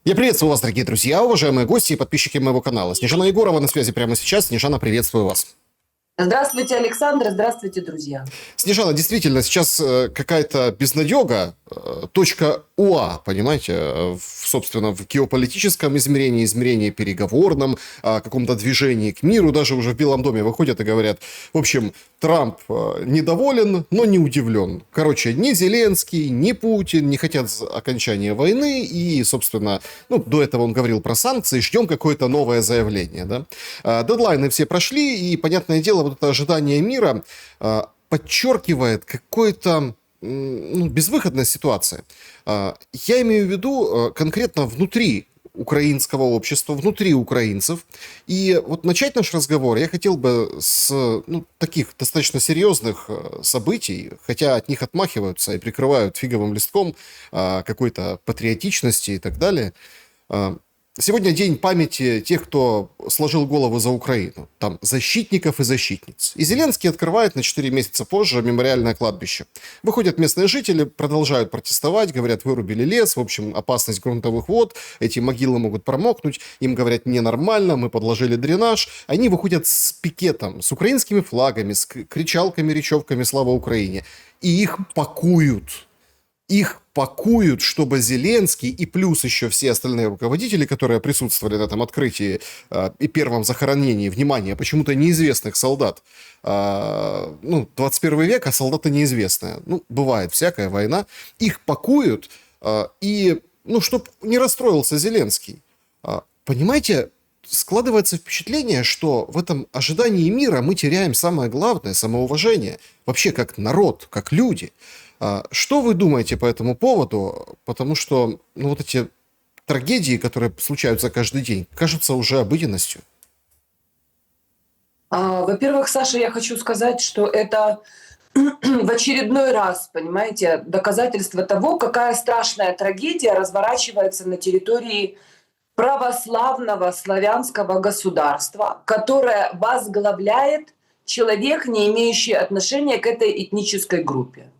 Я приветствую вас, дорогие друзья, уважаемые гости и подписчики моего канала. Снежана Егорова на связи прямо сейчас. Снежана, приветствую вас. Здравствуйте, Александр, здравствуйте, друзья. Снежана, действительно, сейчас какая-то безнадега, точка УА, понимаете, собственно, в геополитическом измерении, измерении переговорном, каком-то движении к миру, даже уже в Белом доме выходят и говорят, в общем, Трамп недоволен, но не удивлен. Короче, ни Зеленский, ни Путин не хотят окончания войны, и, собственно, до этого он говорил про санкции, ждем какое-то новое заявление, да. Дедлайны все прошли, и, понятное дело, вот это ожидание мира подчеркивает какое-то безвыходная ситуация. Я имею в виду конкретно внутри украинского общества, внутри украинцев. И вот начать наш разговор я хотел бы с таких достаточно серьезных событий, хотя от них отмахиваются и прикрывают фиговым листком какой-то патриотичности и так далее. Сегодня день памяти тех, кто сложил голову за Украину. Там защитников и защитниц. И Зеленский открывает на 4 месяца позже мемориальное кладбище. Выходят местные жители, продолжают протестовать, говорят, вырубили лес, в общем, опасность грунтовых вод, эти могилы могут промокнуть. Им говорят, ненормально, мы подложили дренаж. Они выходят с пикетом, с украинскими флагами, с кричалками, речевками «Слава Украине». И их пакуют. Их пакуют, чтобы Зеленский и плюс еще все остальные руководители, которые присутствовали на этом открытии и первом захоронении, внимание, почему-то неизвестных солдат. 21 век, а солдаты неизвестные. Бывает всякая война. Их пакуют, и, чтобы не расстроился Зеленский. Понимаете, складывается впечатление, что в этом ожидании мира мы теряем самое главное, самоуважение. Вообще, как народ, как люди. Что вы думаете по этому поводу? Потому что вот эти трагедии, которые случаются каждый день, кажутся уже обыденностью. Во-первых, Саша, я хочу сказать, что это в очередной раз, понимаете, доказательство того, какая страшная трагедия разворачивается на территории православного славянского государства, которое возглавляет человек, не имеющий отношения к этой этнической группе.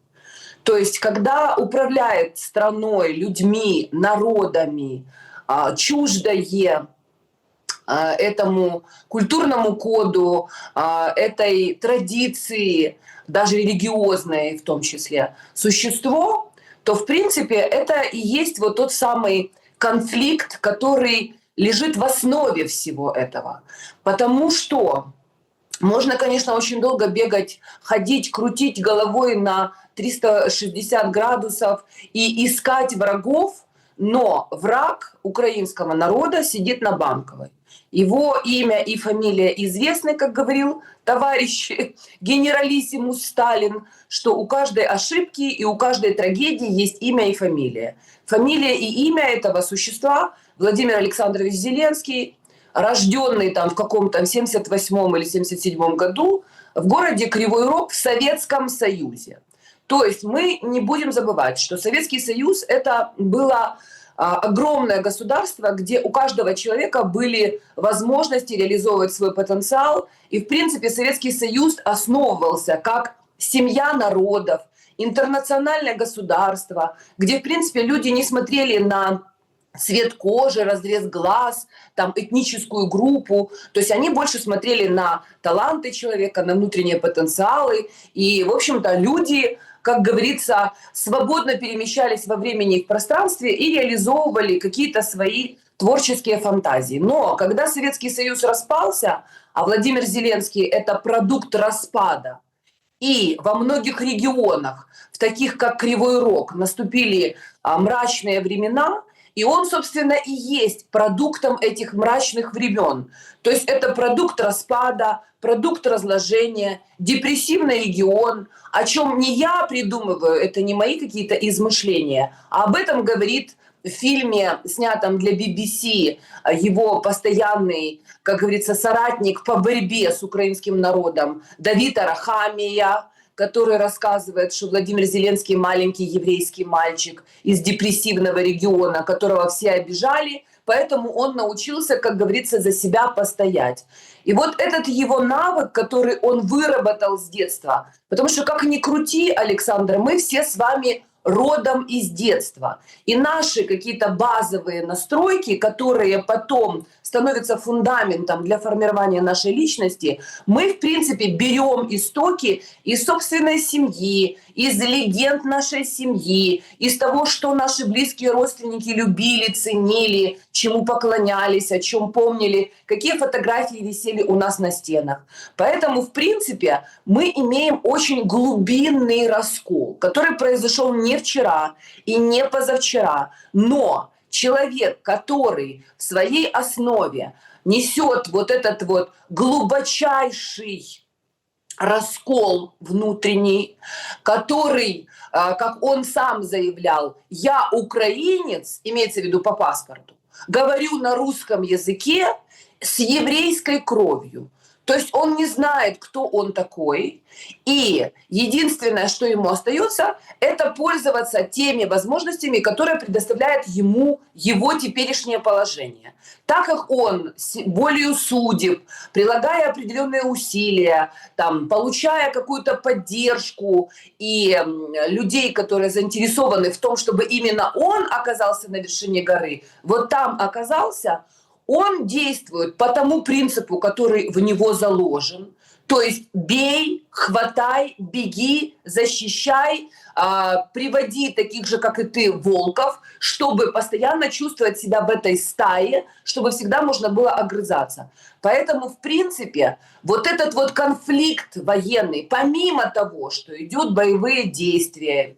То есть, когда управляет страной, людьми, народами, чуждое этому культурному коду, этой традиции, даже религиозной в том числе, существо, то, в принципе, это и есть вот тот самый конфликт, который лежит в основе всего этого. Потому что можно, конечно, очень долго бегать, ходить, крутить головой на 360 градусов и искать врагов, но враг украинского народа сидит на Банковой. Его имя и фамилия известны, как говорил товарищ генералиссимус Сталин, что у каждой ошибки и у каждой трагедии есть имя и фамилия. Фамилия и имя этого существа Владимир Александрович Зеленский, рожденный там в каком-то 78 или 77 году в городе Кривой Рог в Советском Союзе. То есть мы не будем забывать, что Советский Союз – это было огромное государство, где у каждого человека были возможности реализовывать свой потенциал. И, в принципе, Советский Союз основывался как семья народов, интернациональное государство, где, в принципе, люди не смотрели на цвет кожи, разрез глаз, там, этническую группу. То есть они больше смотрели на таланты человека, на внутренние потенциалы. И, в общем-то, люди, как говорится, свободно перемещались во времени и в пространстве и реализовывали какие-то свои творческие фантазии. Но когда Советский Союз распался, а Владимир Зеленский – это продукт распада, и во многих регионах, в таких как Кривой Рог, наступили мрачные времена, и он, собственно, и есть продуктом этих мрачных времен. То есть это продукт распада, продукт разложения, депрессивный регион, о чем не я придумываю, это не мои какие-то измышления, а об этом говорит в фильме, снятом для BBC, его постоянный, как говорится, соратник по борьбе с украинским народом Давид Арахамия, который рассказывает, что Владимир Зеленский маленький еврейский мальчик из депрессивного региона, которого все обижали, поэтому он научился, как говорится, за себя постоять. И вот этот его навык, который он выработал с детства, потому что как ни крути, Александр, мы все с вами родом из детства. И наши какие-то базовые настройки, которые потом становятся фундаментом для формирования нашей личности, мы, в принципе, берем истоки из собственной семьи, из легенд нашей семьи, из того, что наши близкие родственники любили, ценили, чему поклонялись, о чем помнили, какие фотографии висели у нас на стенах. Поэтому, в принципе, мы имеем очень глубинный раскол, который произошел не вчера и не позавчера, но человек, который в своей основе несет вот этот вот глубочайший раскол внутренний, который, как он сам заявлял, я украинец, имеется в виду по паспорту, говорю на русском языке с еврейской кровью. То есть он не знает, кто он такой, и единственное, что ему остается, это пользоваться теми возможностями, которые предоставляет ему его теперешнее положение. Так как он волею судеб, прилагая определенные усилия, там, получая какую-то поддержку и людей, которые заинтересованы в том, чтобы именно он оказался на вершине горы, вот там оказался, он действует по тому принципу, который в него заложен. То есть бей, хватай, беги, защищай, приводи таких же, как и ты, волков, чтобы постоянно чувствовать себя в этой стае, чтобы всегда можно было огрызаться. Поэтому, в принципе, вот этот вот конфликт военный, помимо того, что идут боевые действия,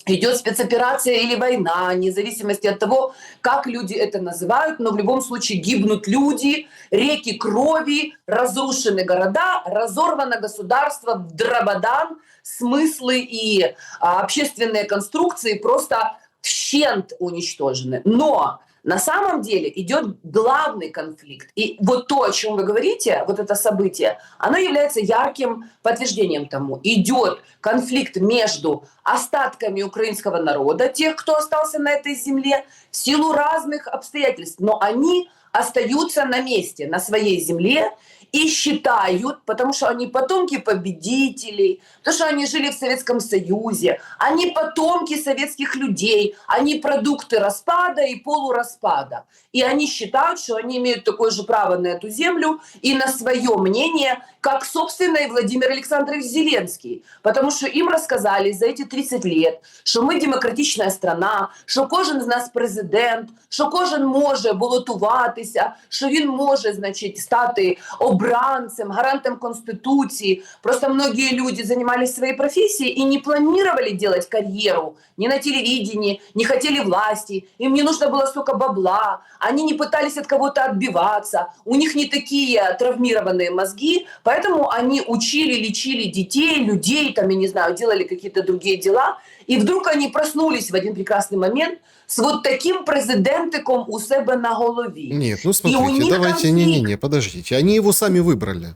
идет спецоперация или война, вне зависимости от того, как люди это называют, но в любом случае гибнут люди, реки крови, разрушены города, разорвано государство в дрободан, смыслы и общественные конструкции просто в щент уничтожены. Но на самом деле идет главный конфликт. И вот то, о чем вы говорите, вот это событие, оно является ярким подтверждением тому. Идет конфликт между остатками украинского народа, тех, кто остался на этой земле, в силу разных обстоятельств, но они остаются на месте, на своей земле, и считают, потому что они потомки победителей, потому что они жили в Советском Союзе, они потомки советских людей, они продукты распада и полураспада. И они считают, что они имеют такое же право на эту землю и на свое мнение, как, собственно, и Владимир Александрович Зеленский. Потому что им рассказали за эти 30 лет, що ми демократична страна, що кожен з нас президент, що кожен може балотуватися, що він може, значить, стати обранцем, гарантом Конституции. Просто многие люди занимались своей профессией и не планировали делать карьеру ни на телевидении, не хотели власти, им не нужно было столько бабла, они не пытались от кого-то отбиваться, у них не такие травмированные мозги, поэтому они учили, лечили детей, людей, там, я не знаю, делали какие-то другие дела, и вдруг они проснулись в один прекрасный момент с вот таким президентиком у себе на голове. Нет, ну смотрите, давайте, не-не-не, подождите, они его сами выбрали.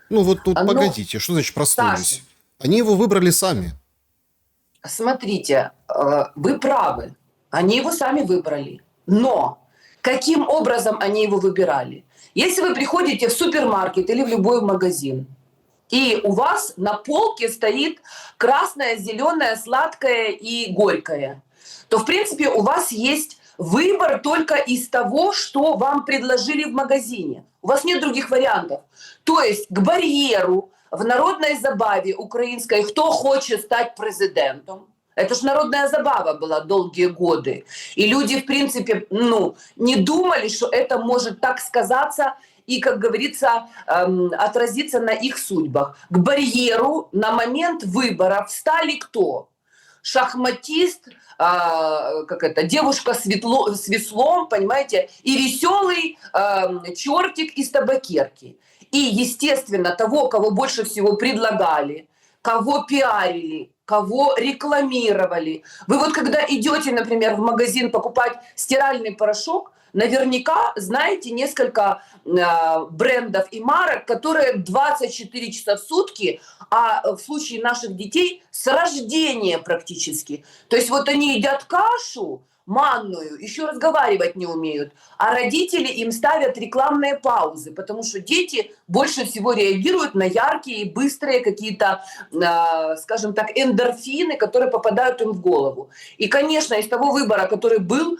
Ну вот тут погодите, что значит проснулись? Саша, Они его выбрали сами. смотрите, вы правы, они его сами выбрали, но каким образом они его выбирали? Если вы приходите в супермаркет или в любой магазин, и у вас на полке стоит красное, зеленое, сладкое и горькое, то, в принципе, у вас есть выбор только из того, что вам предложили в магазине. У вас нет других вариантов. То есть к барьеру в народной забаве украинской «Кто хочет стать президентом?» Это же народная забава была долгие годы. И люди, в принципе, не думали, что это может так сказаться и, как говорится, отразиться на их судьбах. К барьеру на момент выборов встали кто? Шахматист, девушка с веслом, понимаете, и веселый чертик из табакерки. И, естественно, того, кого больше всего предлагали, кого пиарили, кого рекламировали. Вы вот когда идете, например, в магазин покупать стиральный порошок, наверняка знаете несколько брендов и марок, которые 24 часа в сутки, а в случае наших детей с рождения практически. То есть вот они едят кашу, манную, еще разговаривать не умеют. А родители им ставят рекламные паузы, потому что дети больше всего реагируют на яркие и быстрые какие-то, скажем так, эндорфины, которые попадают им в голову. И, конечно, из того выбора, который был,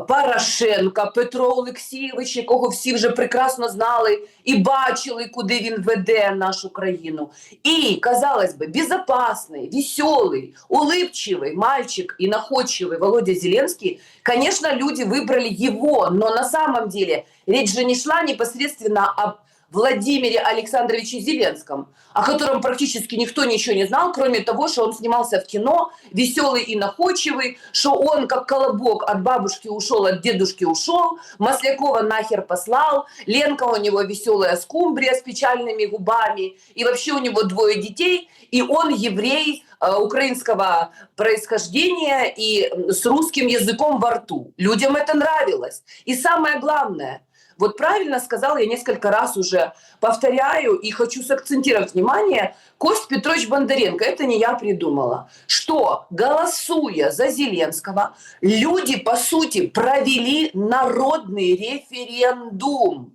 Порошенка, Петро Олексійович, якого всі вже прекрасно знали і бачили, куди він веде нашу країну. И, казалось бы, безопасный, веселый, улыбчивый мальчик и находчивый Володя Зеленский, конечно, люди выбрали его, но на самом деле речь же не шла непосредственно об Владимире Александровиче Зеленском, о котором практически никто ничего не знал, кроме того, что он снимался в кино, веселый и находчивый, что он как колобок от бабушки ушел, от дедушки ушел, Маслякова нахер послал, Ленка у него веселая скумбрия с печальными губами, и вообще у него 2 детей, и он еврей украинского происхождения и с русским языком во рту. Людям это нравилось. И самое главное – вот правильно сказал, я несколько раз уже повторяю и хочу сакцентировать внимание, Кость Петрович Бондаренко, это не я придумала, что, голосуя за Зеленского, люди, по сути, провели народный референдум.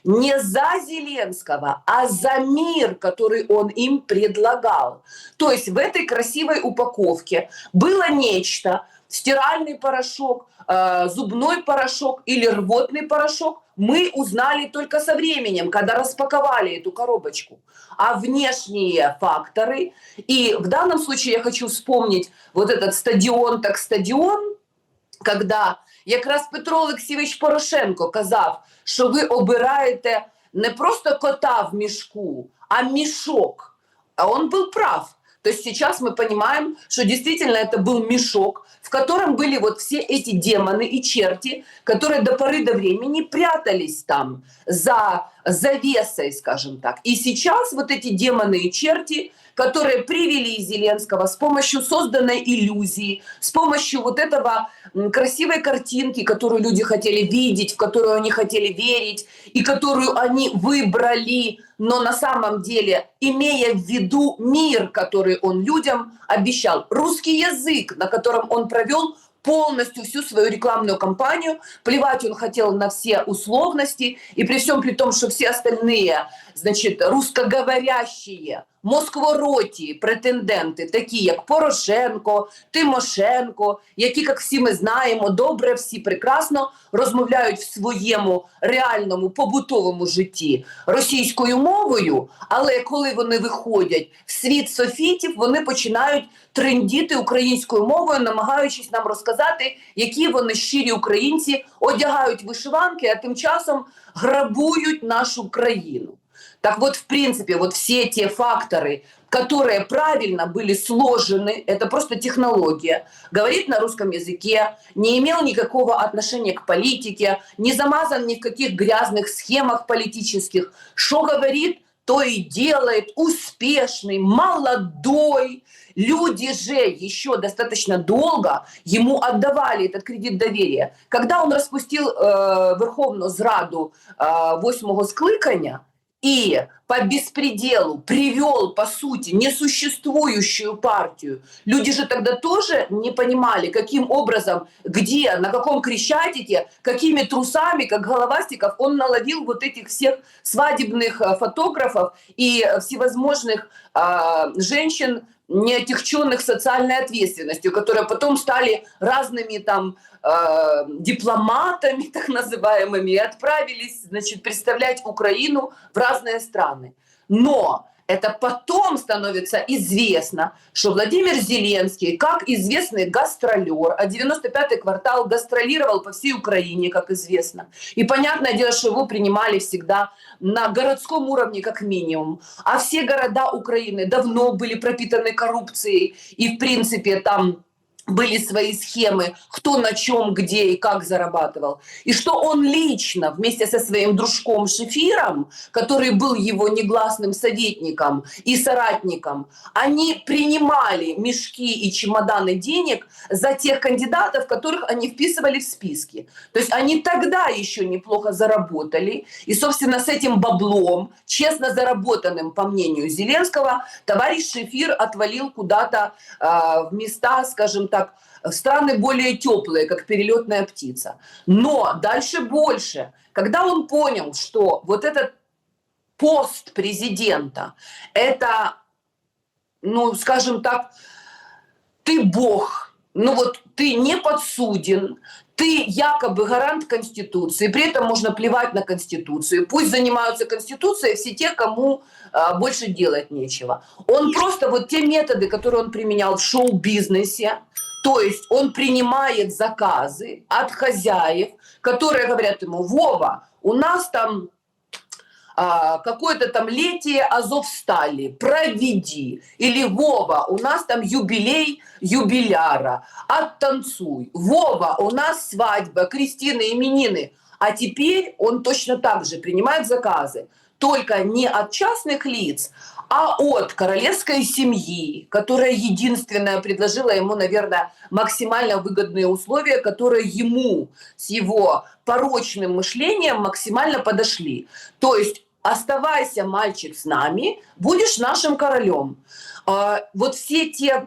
Не за Зеленского, а за мир, который он им предлагал. То есть в этой красивой упаковке было нечто, стиральный порошок, зубной порошок или рвотный порошок, мы узнали только со временем, когда распаковали эту коробочку. А внешние факторы, и в данном случае я хочу вспомнить вот этот стадіон, так стадіон, когда якраз Петро Олексійович Порошенко казав, що ви обираєте не просто кота в мешку, а мешок. А он был прав. То есть сейчас мы понимаем, что действительно это был мешок, в котором были вот все эти демоны и черти, которые до поры до времени прятались там за завесой, скажем так. И сейчас вот эти демоны и черти, которые привели Зеленского с помощью созданной иллюзии, с помощью вот этого красивой картинки, которую люди хотели видеть, в которую они хотели верить, и которую они выбрали, но на самом деле, имея в виду мир, который он людям обещал, русский язык, на котором он провел полностью всю свою рекламную кампанию, плевать он хотел на все условности, и при всем при том, что все остальные, значит, русскоговорящие, москвороті претенденти, такі як Порошенко, Тимошенко, які, як всі ми знаємо, добре, всі прекрасно розмовляють в своєму реальному побутовому житті російською мовою, але коли вони виходять в світ софітів, вони починають трендіти українською мовою, намагаючись нам розказати, які вони щирі українці, одягають вишиванки, а тим часом грабують нашу країну. Так вот, в принципе, вот все те факторы, которые правильно были сложены, это просто технология, говорит на русском языке, не имел никакого отношения к политике, не замазан ни в каких грязных схемах политических, что говорит, то и делает, успешный, молодой. Люди же еще достаточно долго ему отдавали этот кредит доверия. Когда он распустил Верховну Зраду 8-го скликання, и по беспределу привел, по сути, несуществующую партию. Люди же тогда тоже не понимали, каким образом, где, на каком Крещатике, какими трусами, как Головастиков, он наловил вот этих всех свадебных фотографов и всевозможных женщин, не отягченных социальной ответственностью, которые потом стали разными там дипломатами, так называемыми, и отправились, значит, представлять Украину в разные страны. Но это потом становится известно, что Владимир Зеленский, как известный гастролер, а 95-й квартал гастролировал по всей Украине, как известно. И понятное дело, что его принимали всегда на городском уровне как минимум. А все города Украины давно были пропитаны коррупцией. И в принципе там были свои схемы, кто на чем, где и как зарабатывал. И что он лично вместе со своим дружком Шефиром, который был его негласным советником и соратником, они принимали мешки и чемоданы денег за тех кандидатов, которых они вписывали в списки. То есть они тогда еще неплохо заработали. И, собственно, с этим баблом, честно заработанным, по мнению Зеленского, товарищ Шефир отвалил куда-то в места, скажем так, страны более теплые, как перелетная птица. Но дальше больше. Когда он понял, что вот этот пост президента – это, ну, скажем так, ты бог, ну вот ты не подсуден, ты якобы гарант Конституции, при этом можно плевать на Конституцию. Пусть занимаются Конституцией все те, кому больше делать нечего. Он просто вот те методы, которые он применял в шоу-бизнесе, то есть он принимает заказы от хозяев, которые говорят ему: Вова, у нас там какое-то там летие Азовстали, проведи. Или Вова, у нас там юбилей юбиляра, оттанцуй. Вова, у нас свадьба, крестины, именины. А теперь он точно так же принимает заказы, только не от частных лиц, а от королевской семьи, которая единственная предложила ему, наверное, максимально выгодные условия, которые ему с его порочным мышлением максимально подошли. То есть оставайся, мальчик, с нами, будешь нашим королем. Вот все те,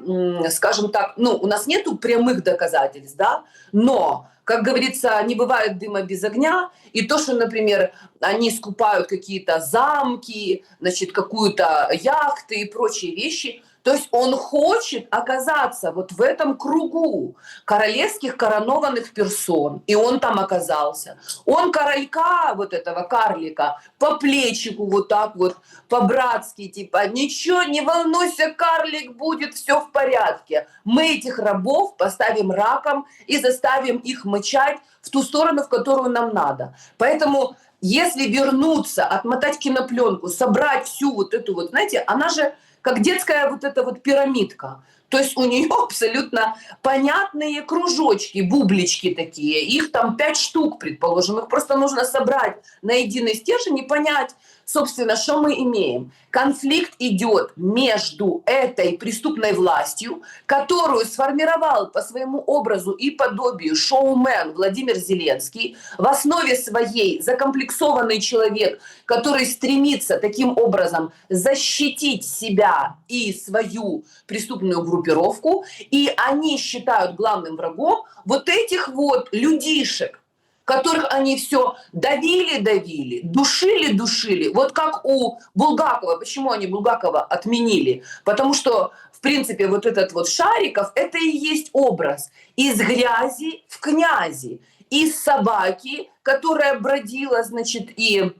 скажем так, ну, у нас нету прямых доказательств, да, но, как говорится, не бывает дыма без огня, и то, что, например, они скупают какие-то замки, значит, какую-то яхты и прочие вещи, то есть он хочет оказаться вот в этом кругу королевских коронованных персон, и он там оказался. Он королька, вот этого карлика, по плечику вот так вот, по-братски, типа: ничего, не волнуйся, карлик, будет все в порядке. Мы этих рабов поставим раком и заставим их мычать в ту сторону, в которую нам надо. Поэтому если вернуться, отмотать кинопленку, собрать всю вот эту вот, знаете, она же как детская вот эта вот пирамидка. То есть у нее абсолютно понятные кружочки, бублички такие. Их там 5 штук, предположим. Их просто нужно собрать на единый стержень и понять, собственно, что мы имеем. Конфликт идет между этой преступной властью, которую сформировал по своему образу и подобию шоумен Владимир Зеленский, в основе своей закомплексованный человек, который стремится таким образом защитить себя и свою преступную группировку, и они считают главным врагом вот этих вот людишек, которых они все давили, душили. Вот как у Булгакова. Почему они Булгакова отменили? Потому что, в принципе, вот этот вот Шариков, это и есть образ. Из грязи в князи. Из собаки, которая бродила, значит, и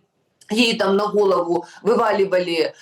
ей там на голову вываливали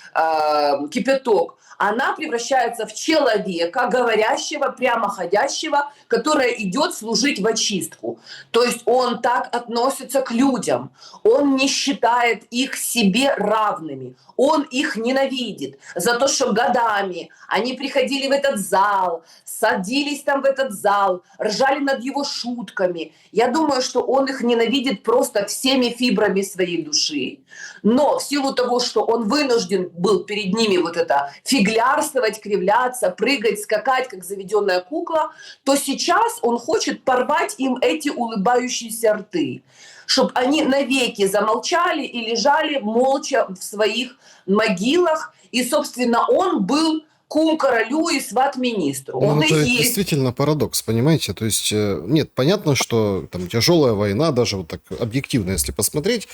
кипяток, она превращается в человека, говорящего, прямоходящего, которая идет служить в очистку. То есть он так относится к людям, он не считает их себе равными, он их ненавидит за то, что годами они приходили в этот зал, садились там в этот зал, ржали над его шутками. Я думаю, что он их ненавидит просто всеми фибрами своей души. Но в силу того, что он вынужден был перед ними вот это фиглярствовать, кривляться, прыгать, скакать, как заведенная кукла, то сейчас он хочет порвать им эти улыбающиеся рты, чтобы они навеки замолчали и лежали молча в своих могилах. И, собственно, он был кум королю и сват министру. Ну, Он и это есть. действительно парадокс, понимаете? То есть, нет, понятно, что там тяжелая война, даже вот так объективно, если посмотреть,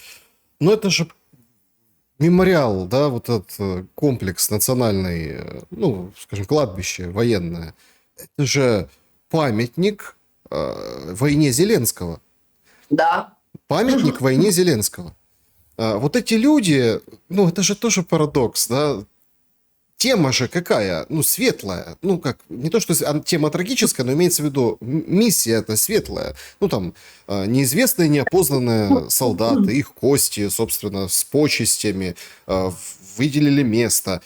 но это же мемориал, да, вот этот комплекс национальный, ну, скажем, кладбище военное. Это же памятник войне Зеленского. Да. Памятник войне Зеленского. Вот эти люди, ну, это же тоже парадокс, да. Тема же какая? Ну, светлая. Ну, как, не то, что тема трагическая, но имеется в виду, миссия это светлая. Ну, там, неизвестные, неопознанные солдаты, их кости, собственно, с почестями, выделили место,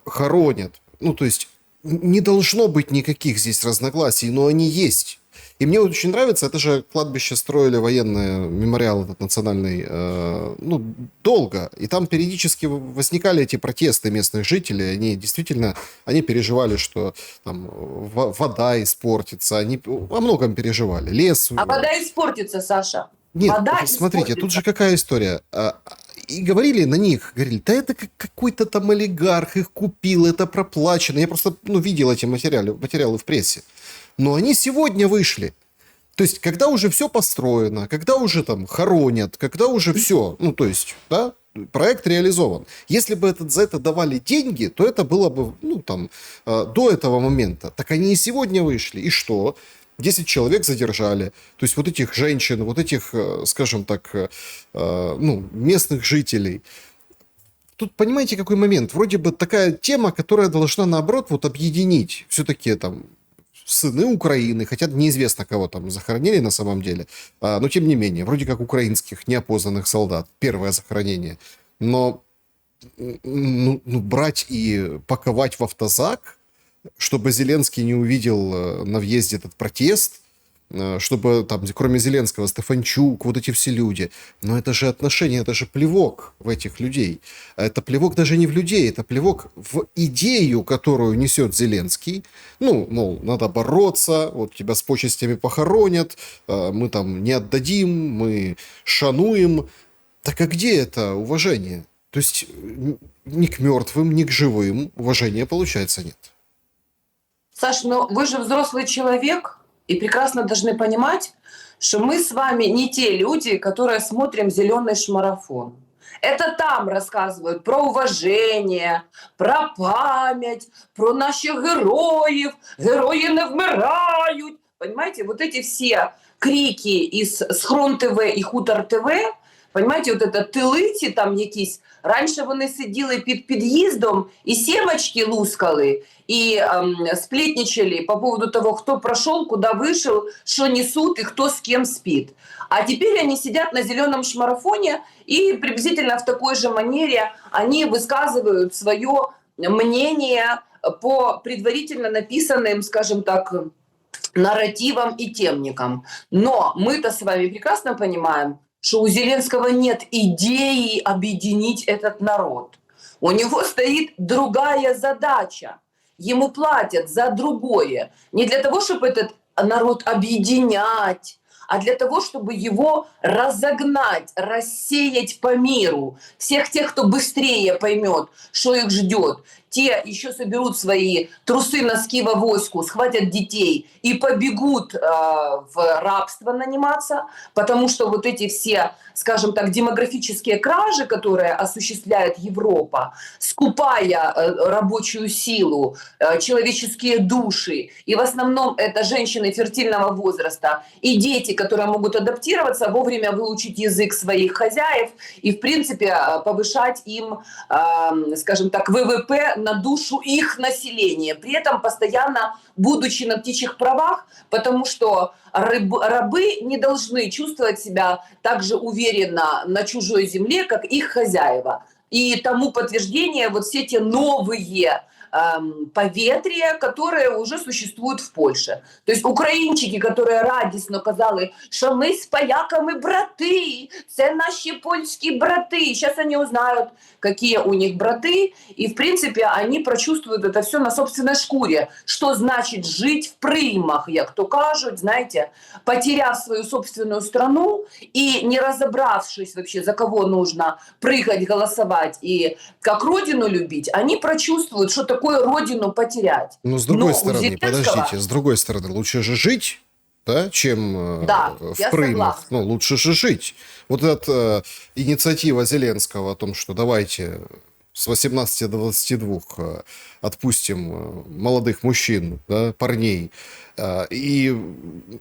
хоронят. Ну, то есть, не должно быть никаких здесь разногласий, но они есть. И мне очень нравится, это же кладбище строили военные, мемориал этот национальный, ну, долго. И там периодически возникали эти протесты местных жителей. Они действительно, они переживали, что там вода испортится. Они о многом переживали. Лес. А вода испортится, Саша. Нет, вода смотрите, испортится. тут же какая история. И говорили на них, говорили, да это какой-то там олигарх их купил, это проплачено. Я просто, ну, видел эти материалы в прессе. Но они сегодня вышли. То есть, когда уже все построено, когда уже там хоронят, когда уже все, ну, то есть, да, проект реализован. Если бы за это давали деньги, то это было бы, ну, там, до этого момента. Так они и сегодня вышли. И что? 10 человек задержали. То есть, вот этих женщин, вот этих, скажем так, ну, местных жителей. Тут понимаете, какой момент? Вроде бы такая тема, которая должна, наоборот, вот объединить все-таки там сыны Украины, хотя неизвестно, кого там захоронили на самом деле, но тем не менее, вроде как украинских неопознанных солдат, первое захоронение. Но брать и паковать в автозак, чтобы Зеленский не увидел на въезде этот протест, чтобы там, кроме Зеленского, Стефанчук, вот эти все люди. Но это же отношения, это же плевок в этих людей. Это плевок даже не в людей, это плевок в идею, которую несет Зеленский. Ну, мол, надо бороться, вот тебя с почестями похоронят, мы там не отдадим, мы шануем. Так а где это уважение? То есть ни к мертвым, ни к живым уважения, получается, нет. Саш, но вы же взрослый человек и прекрасно должны понимать, что мы с вами не те люди, которые смотрим «Зеленый шмарафон». Это там рассказывают про уважение, про память, про наших героев, герої не вмирають. Понимаете, вот эти все крики из Схрон ТВ і Хутор ТВ, понимаете, вот это тилиці там якісь. Раніше вони сиділи під під'їздом і семечки лускали, и сплетничали по поводу того, кто прошел, куда вышел, что несут и кто с кем спит. А теперь они сидят на зеленом шмарафоне и приблизительно в такой же манере они высказывают свое мнение по предварительно написанным, скажем так, нарративам и темникам. Но мы-то с вами прекрасно понимаем, что у Зеленского нет идеи объединить этот народ. У него стоит другая задача. Ему платят за другое. Не для того, чтобы этот народ объединять, а для того, чтобы его разогнать, рассеять по миру. Всех тех, кто быстрее поймет, что их ждет, те еще соберут свои трусы, носки в авоську, схватят детей и побегут в рабство наниматься, потому что вот эти все, скажем так, демографические кражи, которые осуществляет Европа, скупая рабочую силу, человеческие души, и в основном это женщины фертильного возраста и дети, которые могут адаптироваться, вовремя выучить язык своих хозяев и, в принципе, повышать им, скажем так, ВВП на душу их населения, при этом постоянно будучи на птичьих правах, потому что рабы не должны чувствовать себя так же уверенно на чужой земле, как их хозяева. И тому подтверждение вот все те новые поветрия, которые уже существуют в Польше. То есть українчики, которые радісно казали, что мы с поляками браты, це наши польские браты. Сейчас они узнают, какие у них браты, и в принципе они прочувствуют это все на собственной шкуре. Что значит жить в приймах, як то кажуть, знаете, потеряв свою собственную страну и не разобравшись вообще, за кого нужно прыгать, голосовать и как родину любить, они прочувствуют, что такое родину потерять. Но с другой стороны, подождите, с другой стороны, лучше же жить, да, чем да, в прымах. Ну, лучше же жить. Вот эта инициатива Зеленского о том, что давайте с 18 до 22 отпустим молодых мужчин, да, парней, и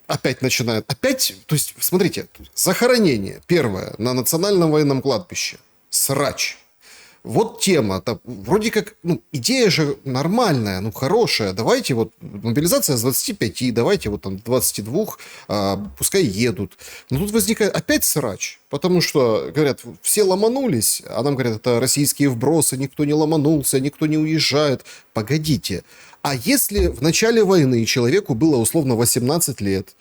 опять начинают... Опять, то есть, смотрите, захоронение первое на национальном военном кладбище. Срач. Вот тема, вроде как, ну, идея же нормальная, ну, хорошая. Давайте вот мобилизация с 25, давайте вот там 22, пускай едут. Но тут возникает опять срач, потому что, говорят, все ломанулись, а нам говорят, это российские вбросы, никто не ломанулся, никто не уезжает. Погодите, а если в начале войны человеку было условно 18 лет,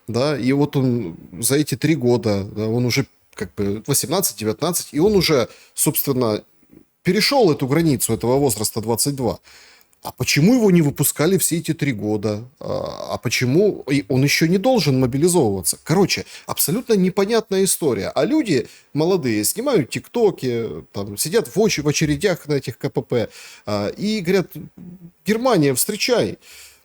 да, и вот он за эти 3 года, да, он уже как бы 18-19, и он уже, собственно, перешел эту границу этого возраста 22. А почему его не выпускали все эти 3 года? А почему он еще не должен мобилизовываться? Короче, абсолютно непонятная история. А люди молодые снимают тиктоки, там, сидят в очередях на этих КПП и говорят, Германия, встречай,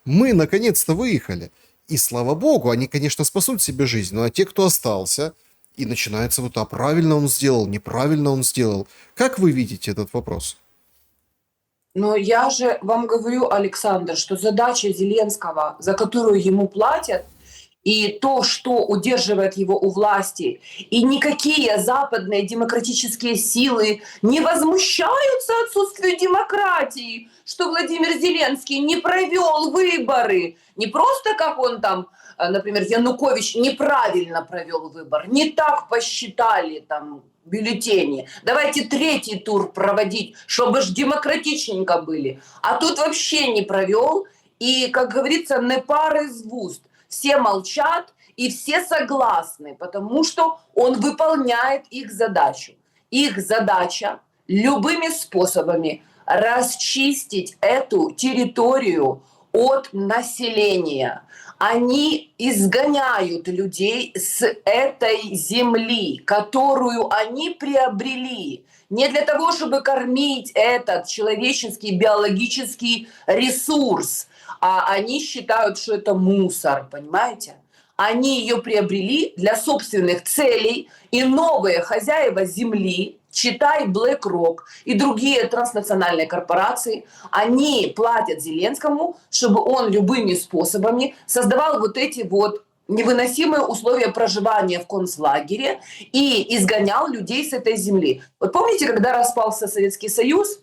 мы наконец-то выехали. И слава богу, они, конечно, спасут себе жизнь, ну а те, кто остался, и начинается вот, а правильно он сделал, неправильно он сделал. Как вы видите этот вопрос? Но я же вам говорю, Александр, что задача Зеленского, за которую ему платят, и то, что удерживает его у власти, и никакие западные демократические силы не возмущаются отсутствию демократии, что Владимир Зеленский не провел выборы, не просто как он там, например, Янукович неправильно провел выбор, не так посчитали там бюллетени. Давайте третий тур проводить, чтобы ж демократичненько были. А тут вообще не провел. И, как говорится, не пар из уст. Все молчат и все согласны, потому что он выполняет их задачу. Их задача любыми способами расчистить эту территорию от населения. Они изгоняют людей с этой земли, которую они приобрели не для того, чтобы кормить этот человеческий биологический ресурс, а они считают, что это мусор, понимаете? Они ее приобрели для собственных целей, и новые хозяева земли, читай BlackRock и другие транснациональные корпорации, они платят Зеленскому, чтобы он любыми способами создавал вот эти вот невыносимые условия проживания в концлагере и изгонял людей с этой земли. Вот помните, когда распался Советский Союз,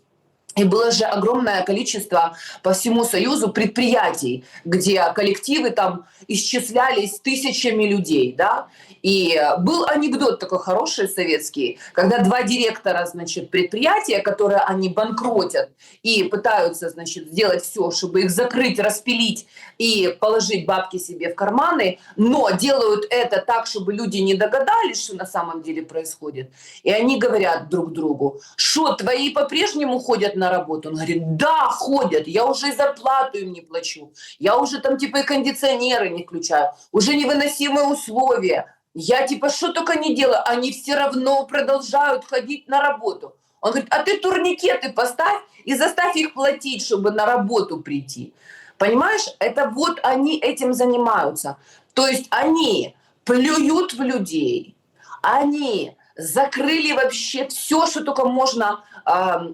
и было же огромное количество по всему Союзу предприятий, где коллективы там исчислялись тысячами людей, да. И был анекдот такой хороший советский, когда два директора, значит, предприятия, которые они банкротят и пытаются, значит, сделать все, чтобы их закрыть, распилить и положить бабки себе в карманы, но делают это так, чтобы люди не догадались, что на самом деле происходит. И они говорят друг другу: что, твои по-прежнему ходят на работу? Он говорит: да, ходят, я уже и зарплату им не плачу, я уже там типа и кондиционеры не включаю, уже невыносимые условия. Я типа что только не делаю, они все равно продолжают ходить на работу. Он говорит: а ты турникеты поставь и заставь их платить, чтобы на работу прийти. Понимаешь, это вот они этим занимаются. То есть они плюют в людей, они закрыли вообще все, что только можно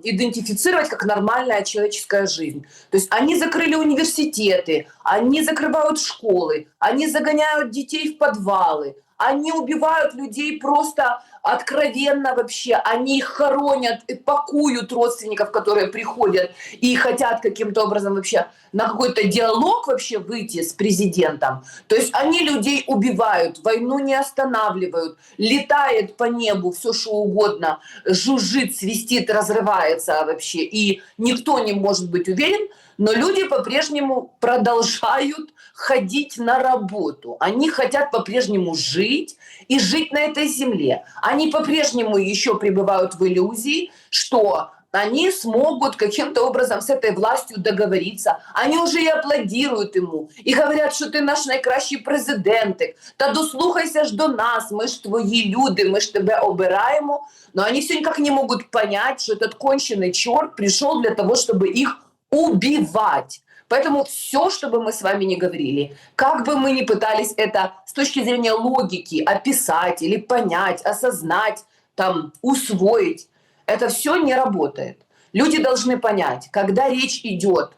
идентифицировать как нормальная человеческая жизнь. То есть они закрыли университеты, они закрывают школы, они загоняют детей в подвалы, они убивают людей просто откровенно вообще, они их хоронят и пакуют родственников, которые приходят и хотят каким-то образом вообще на какой-то диалог вообще выйти с президентом. То есть они людей убивают, войну не останавливают, летает по небу все что угодно, жужжит, свистит, разрывается вообще, и никто не может быть уверен, но люди по-прежнему продолжают ходить на работу. Они хотят по-прежнему жить и жить на этой земле. Они по-прежнему еще пребывают в иллюзии, что они смогут каким-то образом с этой властью договориться. Они уже и аплодируют ему, и говорят, що ти наш найкращий президентик, та дослухайся ж до нас, ми ж твої люди, ми ж тебе обираємо. Но они все никак не могут понять, что этот конченый черт пришел для того, чтобы их убивать. Поэтому все, что бы мы с вами ни говорили, как бы мы ни пытались это с точки зрения логики описать или понять, осознать, там, усвоить, это все не работает. Люди должны понять, когда речь идет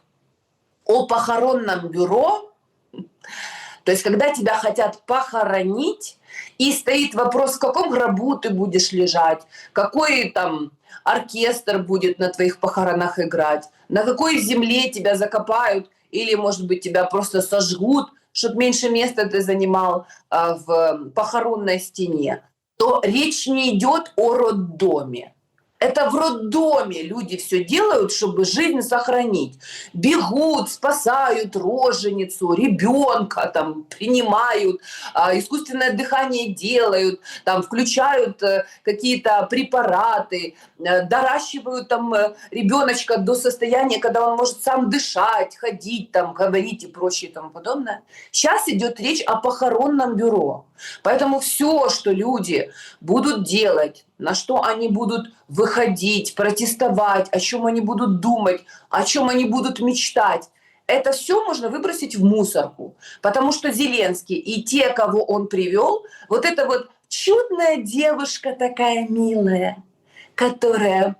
о похоронном бюро, то есть когда тебя хотят похоронить, и стоит вопрос, в каком гробу ты будешь лежать, какой там оркестр будет на твоих похоронах играть, на какой земле тебя закопают, или, может быть, тебя просто сожгут, чтобы меньше места ты занимал в похоронной стене, то речь не идет о роддоме. Это в роддоме люди все делают, чтобы жизнь сохранить. Бегут, спасают роженицу, ребенка, там, принимают, искусственное дыхание делают, там, включают какие-то препараты, доращивают там ребеночка до состояния, когда он может сам дышать, ходить, там, говорить и прочее и тому подобное. Сейчас идет речь о похоронном бюро. Поэтому все, что люди будут делать, на что они будут выходить, протестовать, о чем они будут думать, о чем они будут мечтать, это все можно выбросить в мусорку, потому что Зеленский и те, кого он привел, вот эта вот чудная девушка такая милая, которая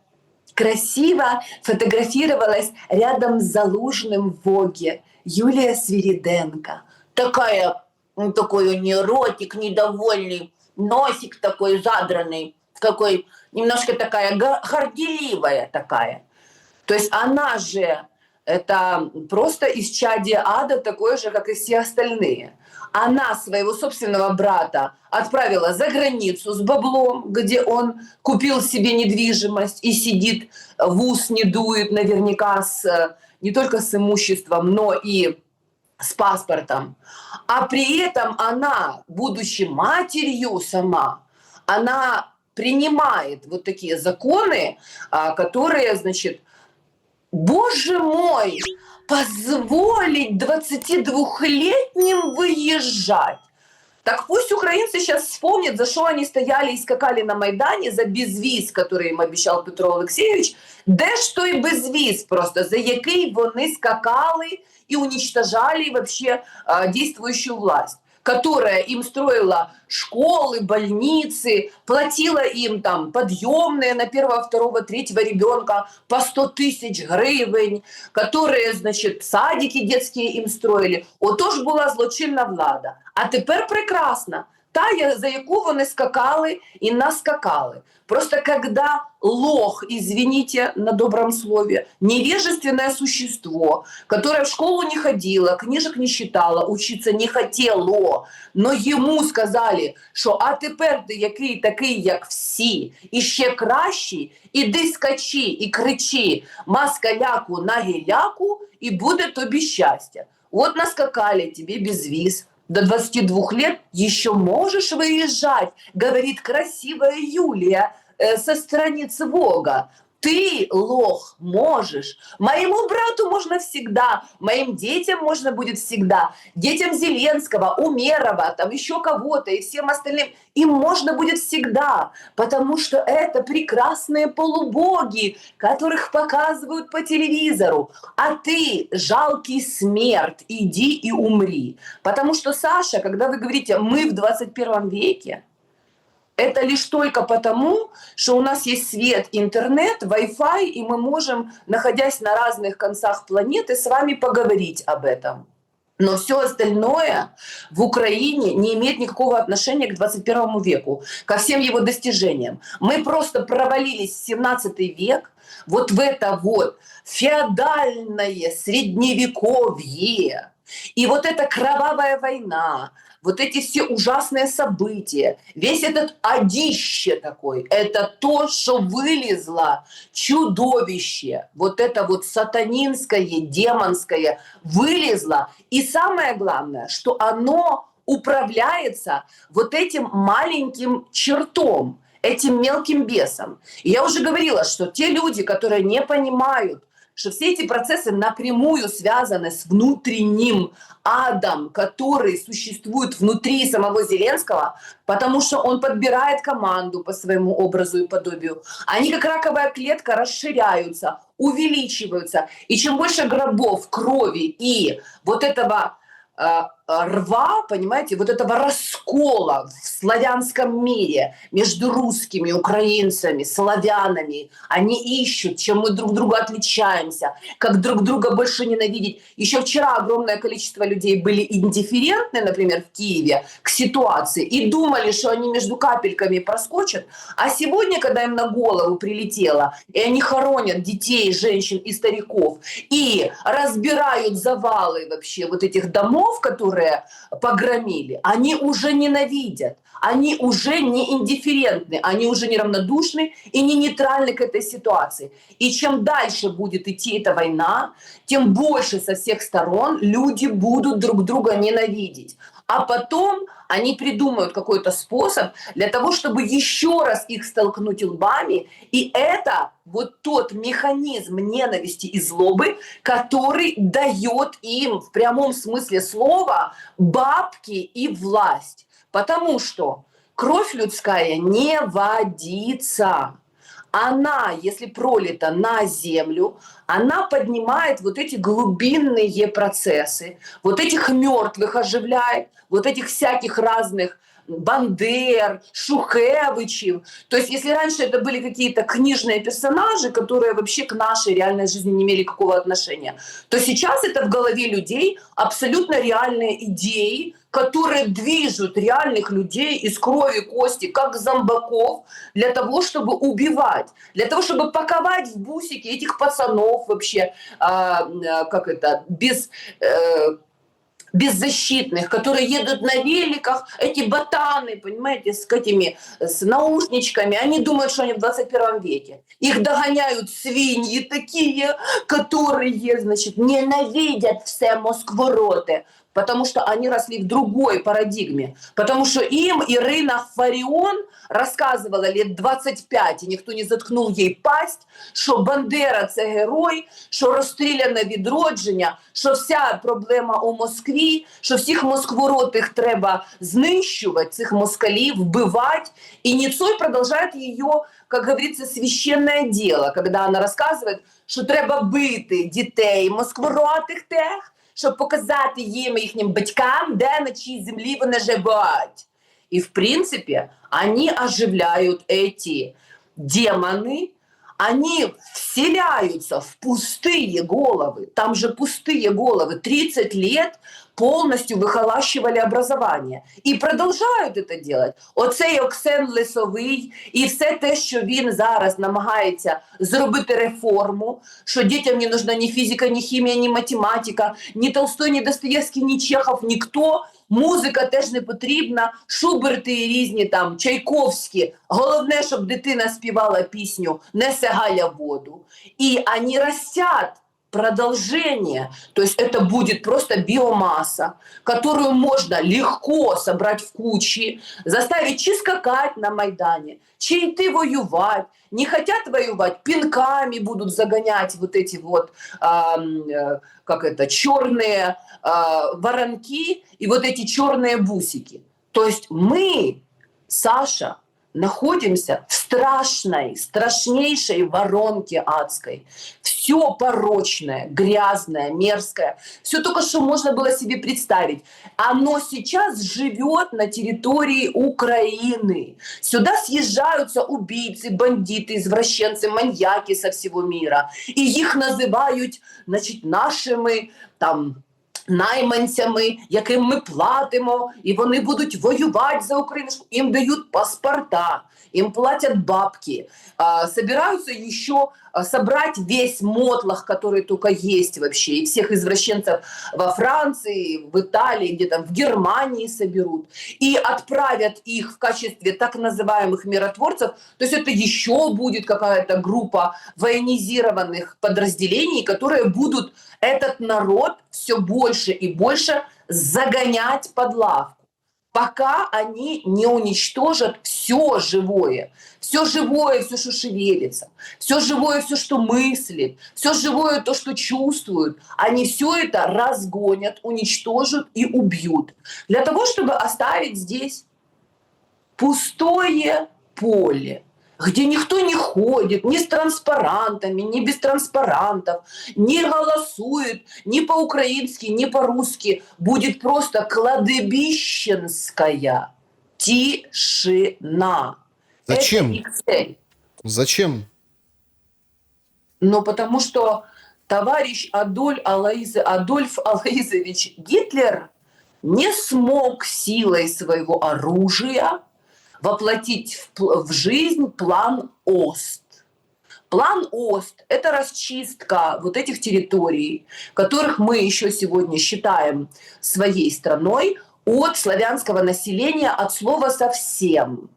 красиво фотографировалась рядом с Залужным в Воге, Юлия Свириденко. Такая, ну, такой у нее ротик недовольный, носик такой задранный, какой немножко такая горделивая такая. То есть она же это просто исчадие ада, такое же, как и все остальные. Она своего собственного брата отправила за границу с баблом, где он купил себе недвижимость и сидит, в ус не дует наверняка не только с имуществом, но и с паспортом. А при этом она, будучи матерью сама, она принимает вот такие законы, которые, значит, боже мой, позволить 22-летним выезжать. Так пусть украинцы сейчас вспомнят, за что они стояли и скакали на Майдане, за безвіз, который им обещал Петро Олексійович. Де ж той безвіз просто, за який вони скакали и уничтожали вообще действующую власть, которая им строила школы, больницы, платила им там подъемные на первого, второго, третьего ребенка по 100 тысяч гривень, которые, значит, садики детские им строили. Отож була злочинна влада. А тепер прекрасно. Та, за яку вони скакали и наскакали. Просто когда лох, извините на добром слове, невежественное существо, которое в школу не ходило, книжек не читало, учиться не хотело, но ему сказали, що а тепер ти який такий, як всі, і ще кращий, іди скачи і кричи москаляку на гіляку, і буде тобі щастя. Вот наскакали тебе безвіз. До 22 лет еще можешь выезжать, говорит красивая Юлия со страниц Вога. Ты, лох, можешь. Моему брату можно всегда, моим детям можно будет всегда, детям Зеленского, Умерова, там еще кого-то и всем остальным. Им можно будет всегда, потому что это прекрасные полубоги, которых показывают по телевизору. А ты, жалкий смерть, иди и умри. Потому что, Саша, когда вы говорите «мы в 21 веке», это лишь только потому, что у нас есть свет, интернет, Wi-Fi, и мы можем, находясь на разных концах планеты, с вами поговорить об этом. Но все остальное в Украине не имеет никакого отношения к 21 веку, ко всем его достижениям. Мы просто провалились в 17 век, вот в это вот феодальное средневековье. И вот эта кровавая война, вот эти все ужасные события, весь этот одище такой, это то, что вылезло чудовище, вот это вот сатанинское, демонское вылезло. И самое главное, что оно управляется вот этим маленьким чертом, этим мелким бесом. И я уже говорила, что те люди, которые не понимают, что все эти процессы напрямую связаны с внутренним адом, который существует внутри самого Зеленского, потому что он подбирает команду по своему образу и подобию. Они, как раковая клетка, расширяются, увеличиваются. И чем больше гробов, крови и вот этого рва, понимаете, вот этого раскола в славянском мире между русскими, украинцами, славянами. Они ищут, чем мы друг друга отличаемся, как друг друга больше ненавидеть. Еще вчера огромное количество людей были индифферентны, например, в Киеве, к ситуации и думали, что они между капельками проскочат. А сегодня, когда им на голову прилетело, и они хоронят детей, женщин и стариков, и разбирают завалы вообще вот этих домов, которые погромили, они уже ненавидят, они уже не индифферентны, они уже не равнодушны и не нейтральны к этой ситуации. И чем дальше будет идти эта война, тем больше со всех сторон люди будут друг друга ненавидеть. А потом они придумают какой-то способ для того, чтобы еще раз их столкнуть лбами. И это вот тот механизм ненависти и злобы, который дает им в прямом смысле слова бабки и власть. Потому что кровь людская не водится. она, если пролита на землю, она поднимает вот эти глубинные процессы, вот этих мертвых оживляет, вот этих всяких разных Бандер, Шухевичев. То есть если раньше это были какие-то книжные персонажи, которые вообще к нашей реальной жизни не имели какого отношения, то сейчас это в голове людей абсолютно реальные идеи, которые движут реальных людей из крови и кости, как зомбаков, для того, чтобы убивать, для того, чтобы паковать в бусики этих пацанов вообще, беззащитных, которые едут на великах, эти ботаны, понимаете, с наушничками, они думают, что они в 21 веке. Их догоняют свиньи такие, которые, значит, ненавидят все Москвороты, потому что они росли в другой парадигме. Потому что им Ирина Фаріон рассказывала лет 25, и никто не заткнул ей пасть, що Бандера – це герой, що розстріляне відродження, що вся проблема у Москві, що всіх москворотих треба знищувати, цих москалів, вбивать. И Ницой продолжает ее, как говорится, священное дело, когда она рассказывает, що треба бити дітей москворотих тех, щоб показати їм, їхнім батькам, де на чиїй землі вони живуть. И, в принципе, они оживляют эти демоны, они вселяются в пустые головы. Там же пустые головы. 30 лет полностью выхолащивали образование. І продовжують це робити. Оцей Оксен Лисовий і все те, що він зараз намагається зробити реформу, що дітям не нужна ні фізика, ні хімія, ні математика, ні Толстой, ні Достоєвський, ні Чехов, ніхто. Музика теж не потрібна, Шуберти і різні там, Чайковські. Головне, щоб дитина співала пісню «Несе Галя воду». І вони растят продолжение, то есть это будет просто биомасса, которую можно легко собрать в кучи, заставить чи скакать на Майдане, чи идти воевать. Не хотят воевать, пинками будут загонять вот эти вот черные воронки и вот эти черные бусики. То есть мы, Саша, находимся в страшнейшей воронке адской. Все порочное, грязное, мерзкое, все только что можно было себе представить. Оно сейчас живет на территории Украины. Сюда съезжаются убийцы, бандиты, извращенцы, маньяки со всего мира. И их называют, значит, нашими там найманцями, яким ми платимо, і вони будуть воювати за Україну, їм дають паспорта, им платят бабки, собираются еще собрать весь мотлох, который только есть вообще, и всех извращенцев во Франции, в Италии, где там в Германии соберут, и отправят их в качестве так называемых миротворцев. То есть это еще будет какая-то группа военизированных подразделений, которые будут этот народ все больше и больше загонять под лавку, пока они не уничтожат все живое, все, что шевелится, все живое, все, что мыслит, все живое, то, что чувствует. Они все это разгонят, уничтожат и убьют. Для того, чтобы оставить здесь пустое поле, где никто не ходит ни с транспарантами, ни без транспарантов, не голосует ни по-украински, ни по-русски. Будет просто кладбищенская тишина. Зачем? Это их цель. Зачем? Ну, потому что товарищ Адольф Алоизович Гитлер не смог силой своего оружия воплотить в жизнь план ОСТ. План ОСТ – это расчистка вот этих территорий, которых мы еще сегодня считаем своей страной, от славянского населения, от слова «совсем».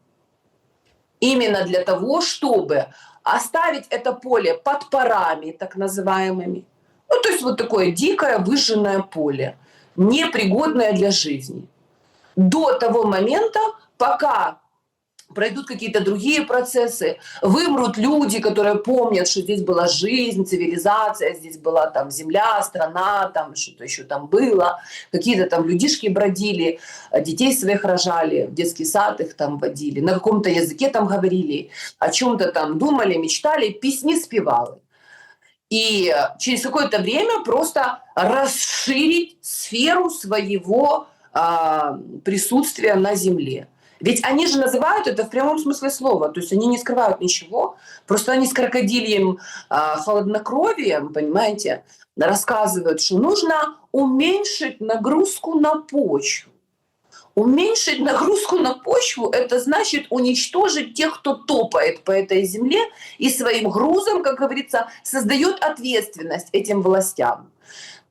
Именно для того, чтобы оставить это поле под парами, так называемыми. Ну, то есть вот такое дикое выжженное поле, непригодное для жизни. До того момента, пока пройдут какие-то другие процессы, вымрут люди, которые помнят, что здесь была жизнь, цивилизация, здесь была там земля, страна, там что-то еще там было, какие-то там людишки бродили, детей своих рожали, в детский сад их там водили, на каком-то языке там говорили, о чем-то там думали, мечтали, песни спевали. И через какое-то время просто расширить сферу своего присутствия на Земле. Ведь они же называют это в прямом смысле слова, то есть они не скрывают ничего, просто они с крокодильем холоднокровием, понимаете, рассказывают, что нужно уменьшить нагрузку на почву. Уменьшить нагрузку на почву – это значит уничтожить тех, кто топает по этой земле и своим грузом, как говорится, создает ответственность этим властям.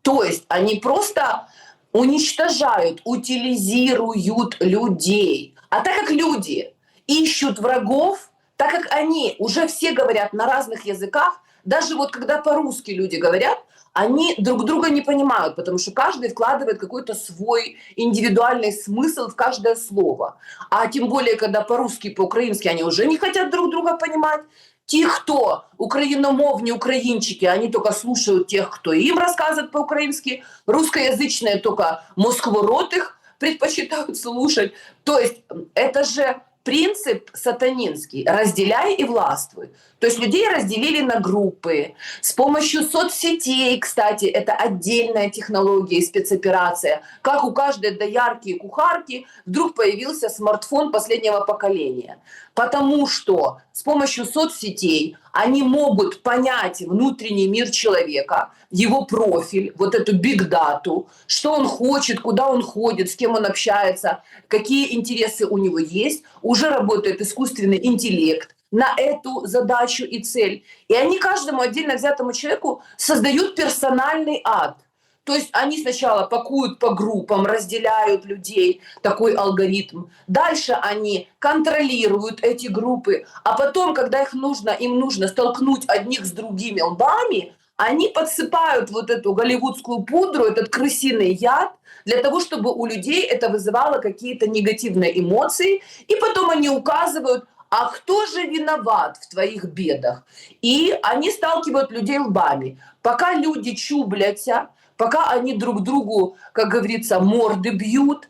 То есть они просто уничтожают, утилизируют людей. А так как люди ищут врагов, так как они уже все говорят на разных языках, даже вот когда по-русски люди говорят, они друг друга не понимают, потому что каждый вкладывает какой-то свой индивидуальный смысл в каждое слово. А тем более, когда по-русски, по-украински они уже не хотят друг друга понимать. Те, кто украиномовные украинчики, они только слушают тех, кто им рассказывает по-украински. Русскоязычные только Москворот их предпочитают слушать. То есть это же принцип сатанинский «разделяй и властвуй». То есть людей разделили на группы. С помощью соцсетей, кстати, это отдельная технология и спецоперация. Как у каждой доярки и кухарки вдруг появился смартфон последнего поколения. Потому что с помощью соцсетей они могут понять внутренний мир человека, его профиль, вот эту бигдату, что он хочет, куда он ходит, с кем он общается, какие интересы у него есть. Уже работает искусственный интеллект на эту задачу и цель. И они каждому отдельно взятому человеку создают персональный ад. То есть они сначала пакуют по группам, разделяют людей, такой алгоритм. Дальше они контролируют эти группы. А потом, когда им нужно столкнуть одних с другими лбами, они подсыпают вот эту голливудскую пудру, этот крысиный яд, для того, чтобы у людей это вызывало какие-то негативные эмоции. И потом они указывают, а кто же виноват в твоих бедах? И они сталкивают людей лбами. Пока люди чублятся, пока они друг другу, как говорится, морды бьют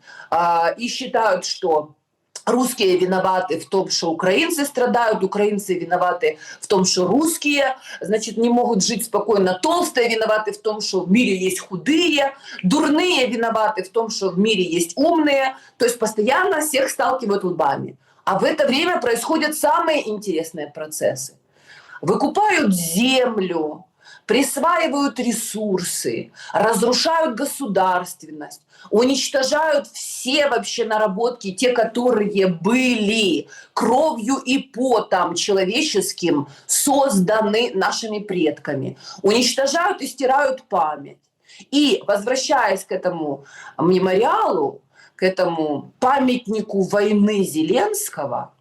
и считают, что русские виноваты в том, что украинцы страдают, украинцы виноваты в том, что русские, значит, не могут жить спокойно, толстые виноваты в том, что в мире есть худые, дурные виноваты в том, что в мире есть умные. То есть постоянно всех сталкивают лбами. А в это время происходят самые интересные процессы. Выкупают землю, присваивают ресурсы, разрушают государственность, уничтожают все вообще наработки, те, которые были кровью и потом человеческим созданы нашими предками. Уничтожают и стирают память. И, возвращаясь к этому мемориалу, к этому памятнику войны Зеленского,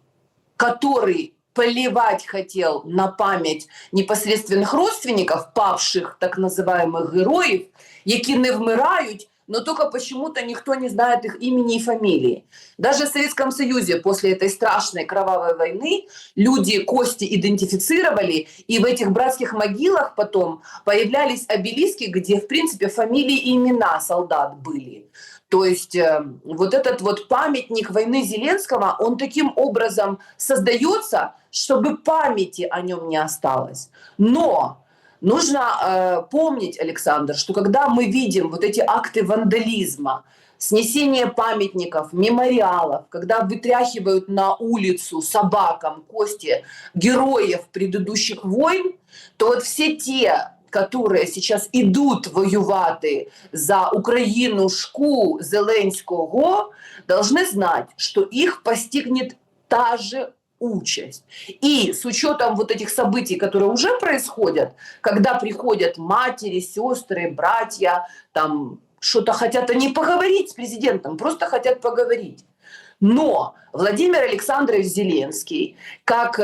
который поливать хотел на память непосредственных родственников павших так называемых героев, які не вмирають, но только почему-то никто не знает их имени и фамилии. Даже в Советском Союзе после этой страшной кровавой войны люди кости идентифицировали, и в этих братских могилах потом появлялись обелиски, где, в принципе, фамилии и имена солдат были. То есть вот этот вот памятник войны Зеленского, он таким образом создается, чтобы памяти о нем не осталось. Но нужно помнить, Александр, что когда мы видим вот эти акты вандализма, снесение памятников, мемориалов, когда вытряхивают на улицу собакам кости героев предыдущих войн, то вот все те, которые сейчас ідуть воювати за Українушку Зеленського, должны знать, что их постигнет та же участь. И с учетом вот этих событий, которые уже происходят, когда приходят матери, сестры, братья, там что-то хотят они поговорить с президентом, просто хотят поговорить. Но Владимир Александрович Зеленский, как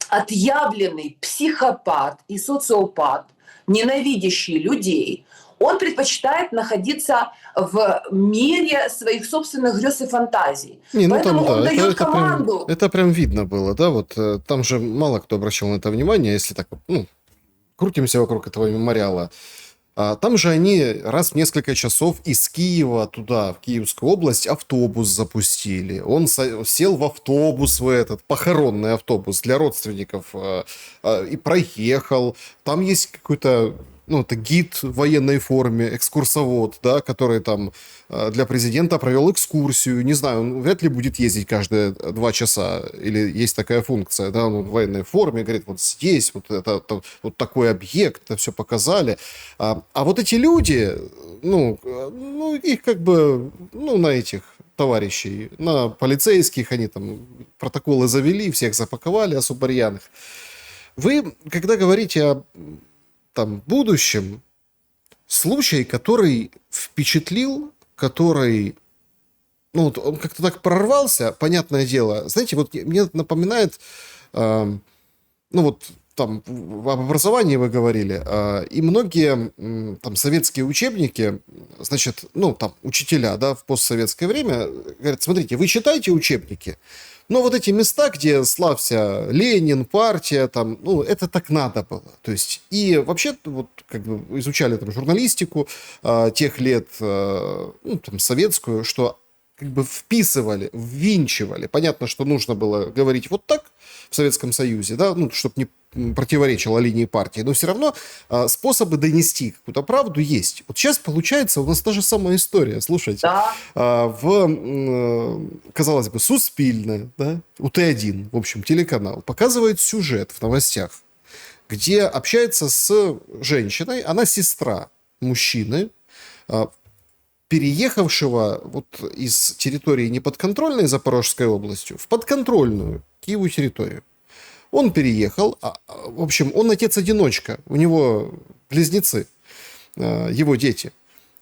отъявленный психопат и социопат, ненавидящий людей, Он предпочитает находиться в мире своих собственных грез и фантазий. Не, ну там, Поэтому он да, дает прям, команду. это прям видно было, да, вот там же мало кто обращал на это внимание, если так, ну, крутимся вокруг этого мемориала. Там же они раз в несколько часов из Киева туда, в Киевскую область, автобус запустили. Он сел в автобус, в этот похоронный автобус для родственников, и проехал. Там есть какой-то, ну, это гид в военной форме, экскурсовод, да, который там для президента провел экскурсию. Не знаю, он вряд ли будет ездить каждые 2 часа, или есть такая функция, да, он в военной форме, говорит, вот здесь, вот это вот такой объект, это все показали. А вот эти люди, ну, их как бы, ну, на этих товарищей, на полицейских, они там протоколы завели, всех запаковали, особо рьяных. Вы, когда говорите о там будущем, случай, который впечатлил, который, ну, вот он как-то так прорвался, понятное дело. Знаете, вот мне это напоминает, ну, вот там об образовании вы говорили, и многие там советские учебники, значит, ну, там учителя, да, в постсоветское время говорят, смотрите, вы читайте учебники, но вот эти места, где славься Ленин, партия, там, ну, это так надо было. То есть, и вообще, вот, как бы изучали там журналистику тех лет, ну, там, советскую, что как бы вписывали, ввинчивали. Понятно, что нужно было говорить вот так в Советском Союзе, да, ну, чтобы не противоречило линии партии, но все равно способы донести какую-то правду есть. Вот сейчас получается у нас та же самая история, слушайте. Да. Казалось бы, Суспільне, да, УТ-1, в общем, телеканал, показывает сюжет в новостях, где общается с женщиной, она сестра мужчины, переехавшего вот из территории неподконтрольной Запорожской областью в подконтрольную Киеву территорию. Он переехал, в общем, он отец-одиночка, у него близнецы, его дети.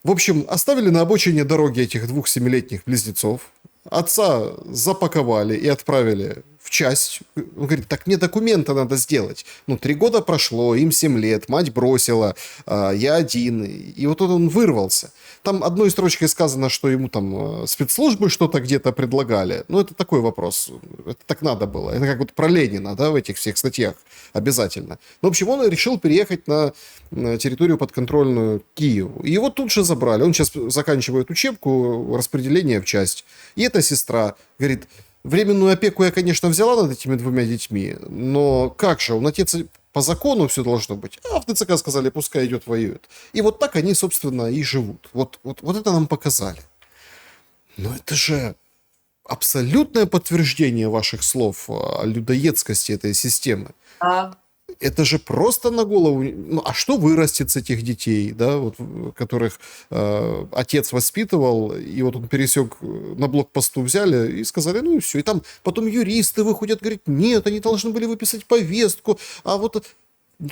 В общем, оставили на обочине дороги этих 2 7-летних близнецов, отца запаковали и отправили в часть. Он говорит, так мне документы надо сделать. Ну, 3 года прошло, им 7 лет, мать бросила, я один. И вот он вырвался. Там одной строчкой сказано, что ему там спецслужбы что-то где-то предлагали. Ну, это такой вопрос. Это так надо было. Это как вот про Ленина, да, в этих всех статьях обязательно. Ну, в общем, он решил переехать на территорию подконтрольную Киеву. И его тут же забрали. Он сейчас заканчивает учебку, распределение в часть. И эта сестра говорит, временную опеку я, конечно, взяла над этими 2 детьми, но как же, он отец, по закону все должно быть. А в ТЦК сказали, пускай идет, воюет. И вот так они, собственно, и живут. Вот это нам показали. Но это же абсолютное подтверждение ваших слов о людоедскости этой системы. Это же просто на голову. Ну, а что вырастет с этих детей, да, вот, которых отец воспитывал, и вот он пересек, на блокпосту взяли и сказали, ну и все. И там потом юристы выходят, говорят, нет, они должны были выписать повестку, а вот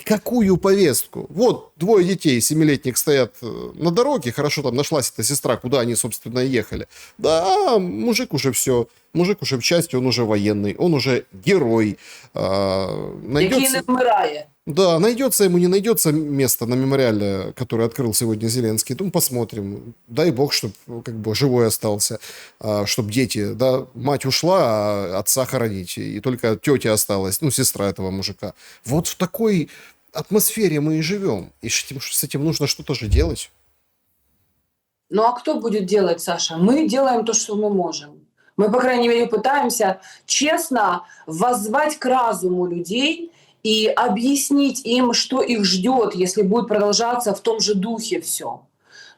какую повестку? Вот 2 детей 7-летних стоят на дороге, хорошо, там нашлась эта сестра, куда они, собственно, ехали. Да, мужик уже все, мужик уже в части, он уже военный, он уже герой. Найдется... Да, найдется ему, не найдется место на мемориале, который открыл сегодня Зеленский. Ну, посмотрим. Дай бог, чтобы как бы живой остался, чтобы дети, да, мать ушла, а отца хоронить, и только тетя осталась, ну, сестра этого мужика. Вот в такой атмосфере мы и живем, и с этим нужно что-то же делать. Ну, а кто будет делать, Саша? Мы делаем то, что мы можем. Мы, по крайней мере, пытаемся честно воззвать к разуму людей и объяснить им, что их ждет, если будет продолжаться в том же духе все.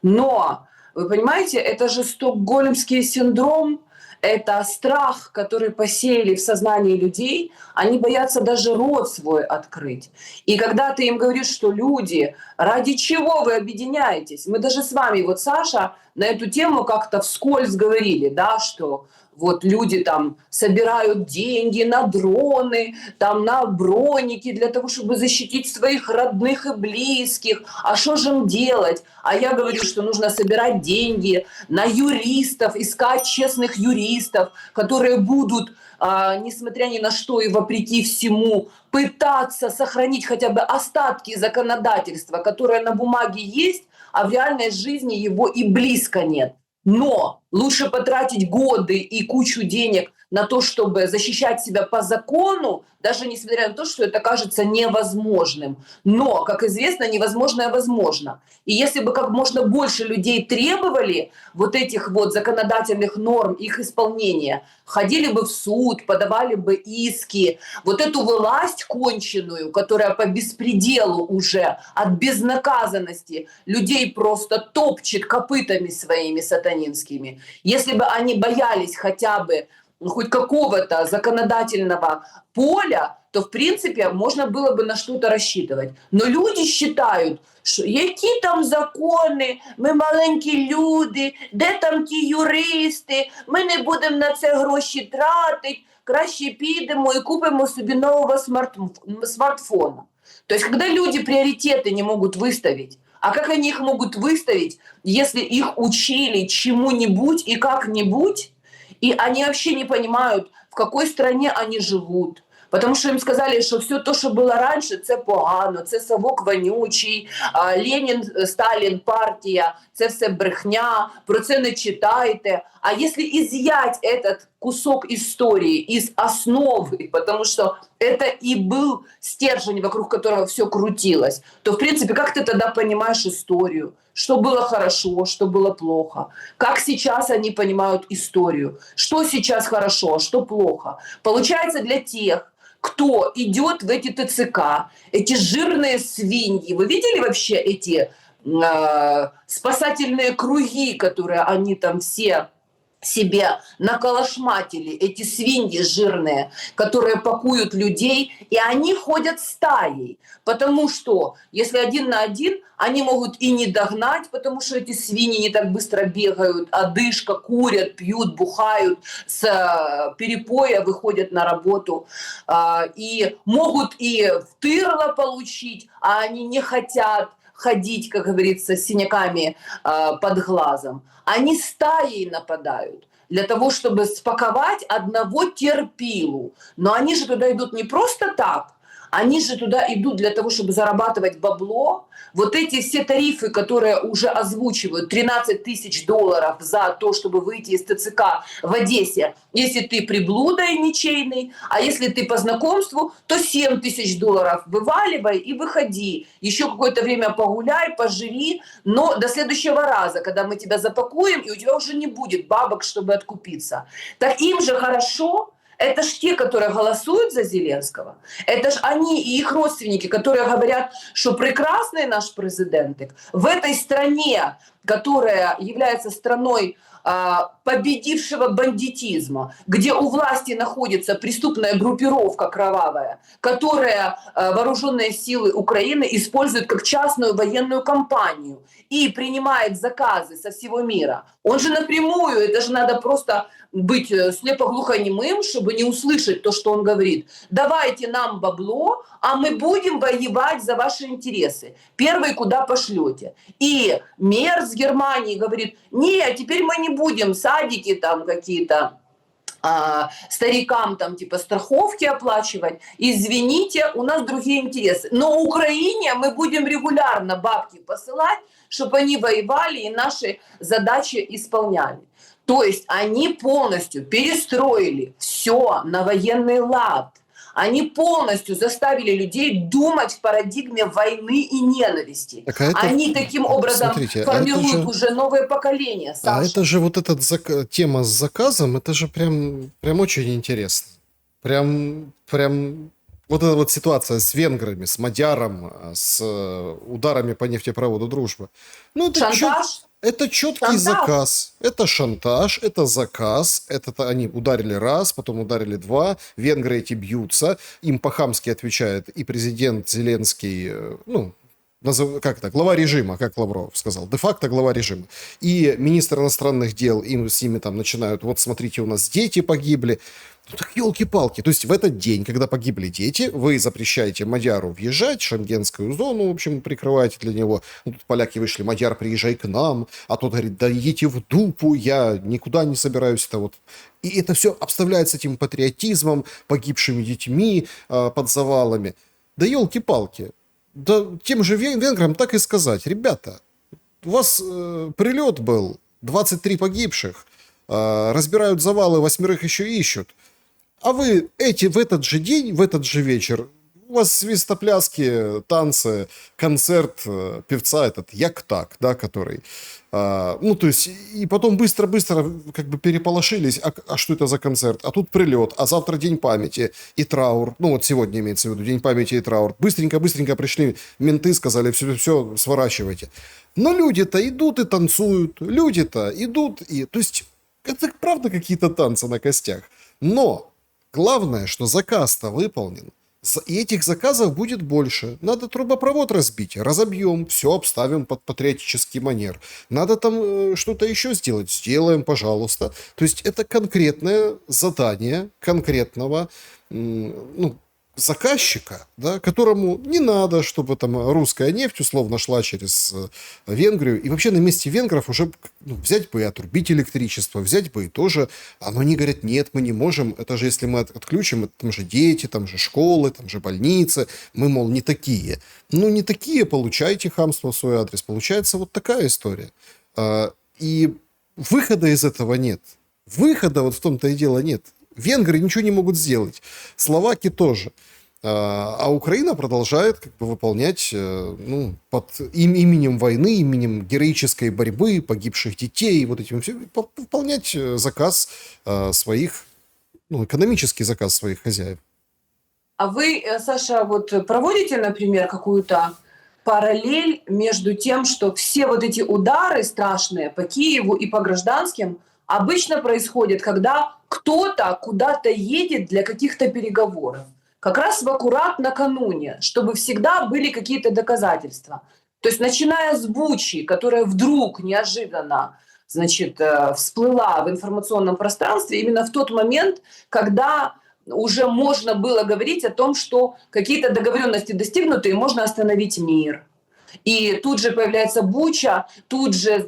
Но, вы понимаете, это же стокгольмский синдром, это страх, который посеяли в сознании людей, они боятся даже рот свой открыть. И когда ты им говоришь, что люди, ради чего вы объединяетесь? Мы даже с вами, вот Саша, на эту тему как-то вскользь говорили, да, что вот люди там собирают деньги на дроны, там на броники для того, чтобы защитить своих родных и близких. А что же им делать? А я говорю, что нужно собирать деньги на юристов, искать честных юристов, которые будут, несмотря ни на что и вопреки всему, пытаться сохранить хотя бы остатки законодательства, которое на бумаге есть, а в реальной жизни его и близко нет. Но лучше потратить годы и кучу денег на то, чтобы защищать себя по закону, даже несмотря на то, что это кажется невозможным. Но, как известно, невозможное возможно. И если бы как можно больше людей требовали вот этих вот законодательных норм, их исполнения, ходили бы в суд, подавали бы иски, вот эту власть конченую, которая по беспределу уже от безнаказанности людей просто топчет копытами своими сатанинскими, если бы они боялись хотя бы хоть какого-то законодательного поля, то, в принципе, можно было бы на что-то рассчитывать. Но люди считают, що які там закони, ми маленькі люди, де там ті юристи, ми не будемо на це гроші тратити, краще підемо і купимо собі нового смартфона. То есть, когда люди приоритеты не могут выставить, а как они их могут выставить, если их учили чему-нибудь и как-нибудь, и они вообще не понимают, в какой стране они живут. Потому що їм сказали, що все те, що було раніше, це погано, це совок вонючий, Ленін, Сталін, партія, це все брехня, про це не читайте. А если изъять этот кусок истории из основы, потому что это и был стержень, вокруг которого все крутилось, то, в принципе, как ты тогда понимаешь историю? Что было хорошо, что было плохо? Как сейчас они понимают историю? Что сейчас хорошо, что плохо? Получается, для тех, кто идет в эти ТЦК, эти жирные свиньи, вы видели вообще эти спасательные круги, которые они там все себе наколошматили, эти свиньи жирные, которые пакуют людей, и они ходят стаей, потому что если один на один, они могут и не догнать, потому что эти свиньи не так быстро бегают, одышка, курят, пьют, бухают, с перепоя выходят на работу, и могут и в тырло получить, а они не хотят ходить, как говорится, с синяками под глазом. Они стаей нападают для того, чтобы спаковать одного терпилу. Но они же туда идут не просто так, они же туда идут для того, чтобы зарабатывать бабло. Вот эти все тарифы, которые уже озвучивают, $13 тысяч за то, чтобы выйти из ТЦК в Одессе, если ты приблудой ничейный, а если ты по знакомству, то $7 тысяч вываливай и выходи. Еще какое-то время погуляй, поживи, но до следующего раза, когда мы тебя запакуем, и у тебя уже не будет бабок, чтобы откупиться. Так им же хорошо. Это ж те, которые голосуют за Зеленского. Это ж они и их родственники, которые говорят, что прекрасный наш президент в этой стране, которая является страной победившего бандитизма, где у власти находится преступная группировка кровавая, которая вооруженные силы Украины используют как частную военную компанию и принимает заказы со всего мира. Он же напрямую, это же надо просто быть слепоглухонемым, чтобы не услышать то, что он говорит. Давайте нам бабло, а мы будем воевать за ваши интересы. Первый куда пошлете. И Мерц Германии говорит, нет, теперь мы не будем садики там какие-то старикам там типа страховки оплачивать. Извините, у нас другие интересы. Но Украине мы будем регулярно бабки посылать, чтобы они воевали и наши задачи исполняли. То есть они полностью перестроили все на военный лад. Они полностью заставили людей думать в парадигме войны и ненависти. Они таким образом формируют уже новое поколение. Саша. А это же вот эта тема с заказом, это же прям очень интересно. Прям вот эта вот ситуация с венграми, с Мадяром, с ударами по нефтепроводу «Дружба». Ну, это шантаж? Это четкий заказ, это шантаж, это заказ, это они ударили раз, потом ударили два, венгры эти бьются, им по-хамски отвечает и президент Зеленский, ну, как это, глава режима, как Лавров сказал, де-факто глава режима. И министр иностранных дел, им с ними там начинают, вот смотрите, у нас дети погибли. Ну так елки-палки. То есть в этот день, когда погибли дети, вы запрещаете Мадяру въезжать, шенгенскую зону, в общем, прикрываете для него. Ну, тут поляки вышли, Мадяр, приезжай к нам. А тот говорит, да идите в дупу, я никуда не собираюсь. Это вот. И это все обставляется этим патриотизмом, погибшими детьми под завалами. Да елки-палки. Да тем же венграм так и сказать. Ребята, у вас прилет был, 23 погибших, разбирают завалы, 8 еще ищут. А вы в этот же день, в этот же вечер, у вас свистопляски, танцы, концерт певца этот Як-Так, да, который... ну, то есть, и потом быстро-быстро как бы переполошились, а что это за концерт? А тут прилет, а завтра День памяти и траур. Ну, вот сегодня имеется в виду День памяти и траур. Быстренько-быстренько пришли менты, сказали, все, сворачивайте. Но люди-то идут и танцуют, люди-то идут и... То есть, это правда какие-то танцы на костях. Но главное, что заказ-то выполнен. И этих заказов будет больше. Надо трубопровод разбить, разобьем, все обставим под патриотический манер. Надо там что-то еще сделать, сделаем, пожалуйста. То есть это конкретное задание конкретного заказчика, да, которому не надо, чтобы там русская нефть условно шла через Венгрию. И вообще на месте венгров уже взять бы и отрубить электричество, взять бы и тоже. А они говорят, нет, мы не можем. Это же если мы отключим, там же дети, там же школы, там же больницы. Мы, мол, не такие. Ну, не такие, получайте хамство в свой адрес. Получается вот такая история. И выхода из этого нет. Выхода вот в том-то и дело нет. Венгры ничего не могут сделать. Словаки тоже. А Украина продолжает как бы выполнять под именем войны, именем героической борьбы, погибших детей, вот этим все, выполнять заказ своих, экономический заказ своих хозяев. А вы, Саша, вот проводите, например, какую-то параллель между тем, что все вот эти удары страшные по Киеву и по гражданским обычно происходят, когда кто-то куда-то едет для каких-то переговоров. Как раз в аккурат накануне, чтобы всегда были какие-то доказательства. То есть начиная с Бучи, которая вдруг неожиданно всплыла в информационном пространстве именно в тот момент, когда уже можно было говорить о том, что какие-то договоренности достигнуты и можно остановить мир. И тут же появляется Буча, тут же,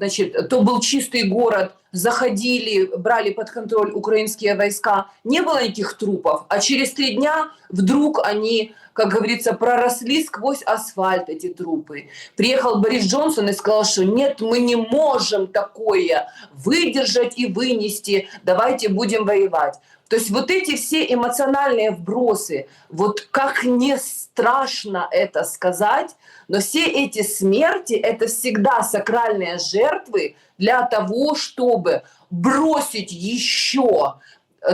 то был чистый город, заходили, брали под контроль украинские войска, не было никаких трупов, а через 3 дня вдруг они, как говорится, проросли сквозь асфальт, эти трупы. Приехал Борис Джонсон и сказал, что нет, мы не можем такое выдержать и вынести, давайте будем воевать. То есть вот эти все эмоциональные вбросы, вот как не страшно это сказать, но все эти смерти – это всегда сакральные жертвы для того, чтобы бросить еще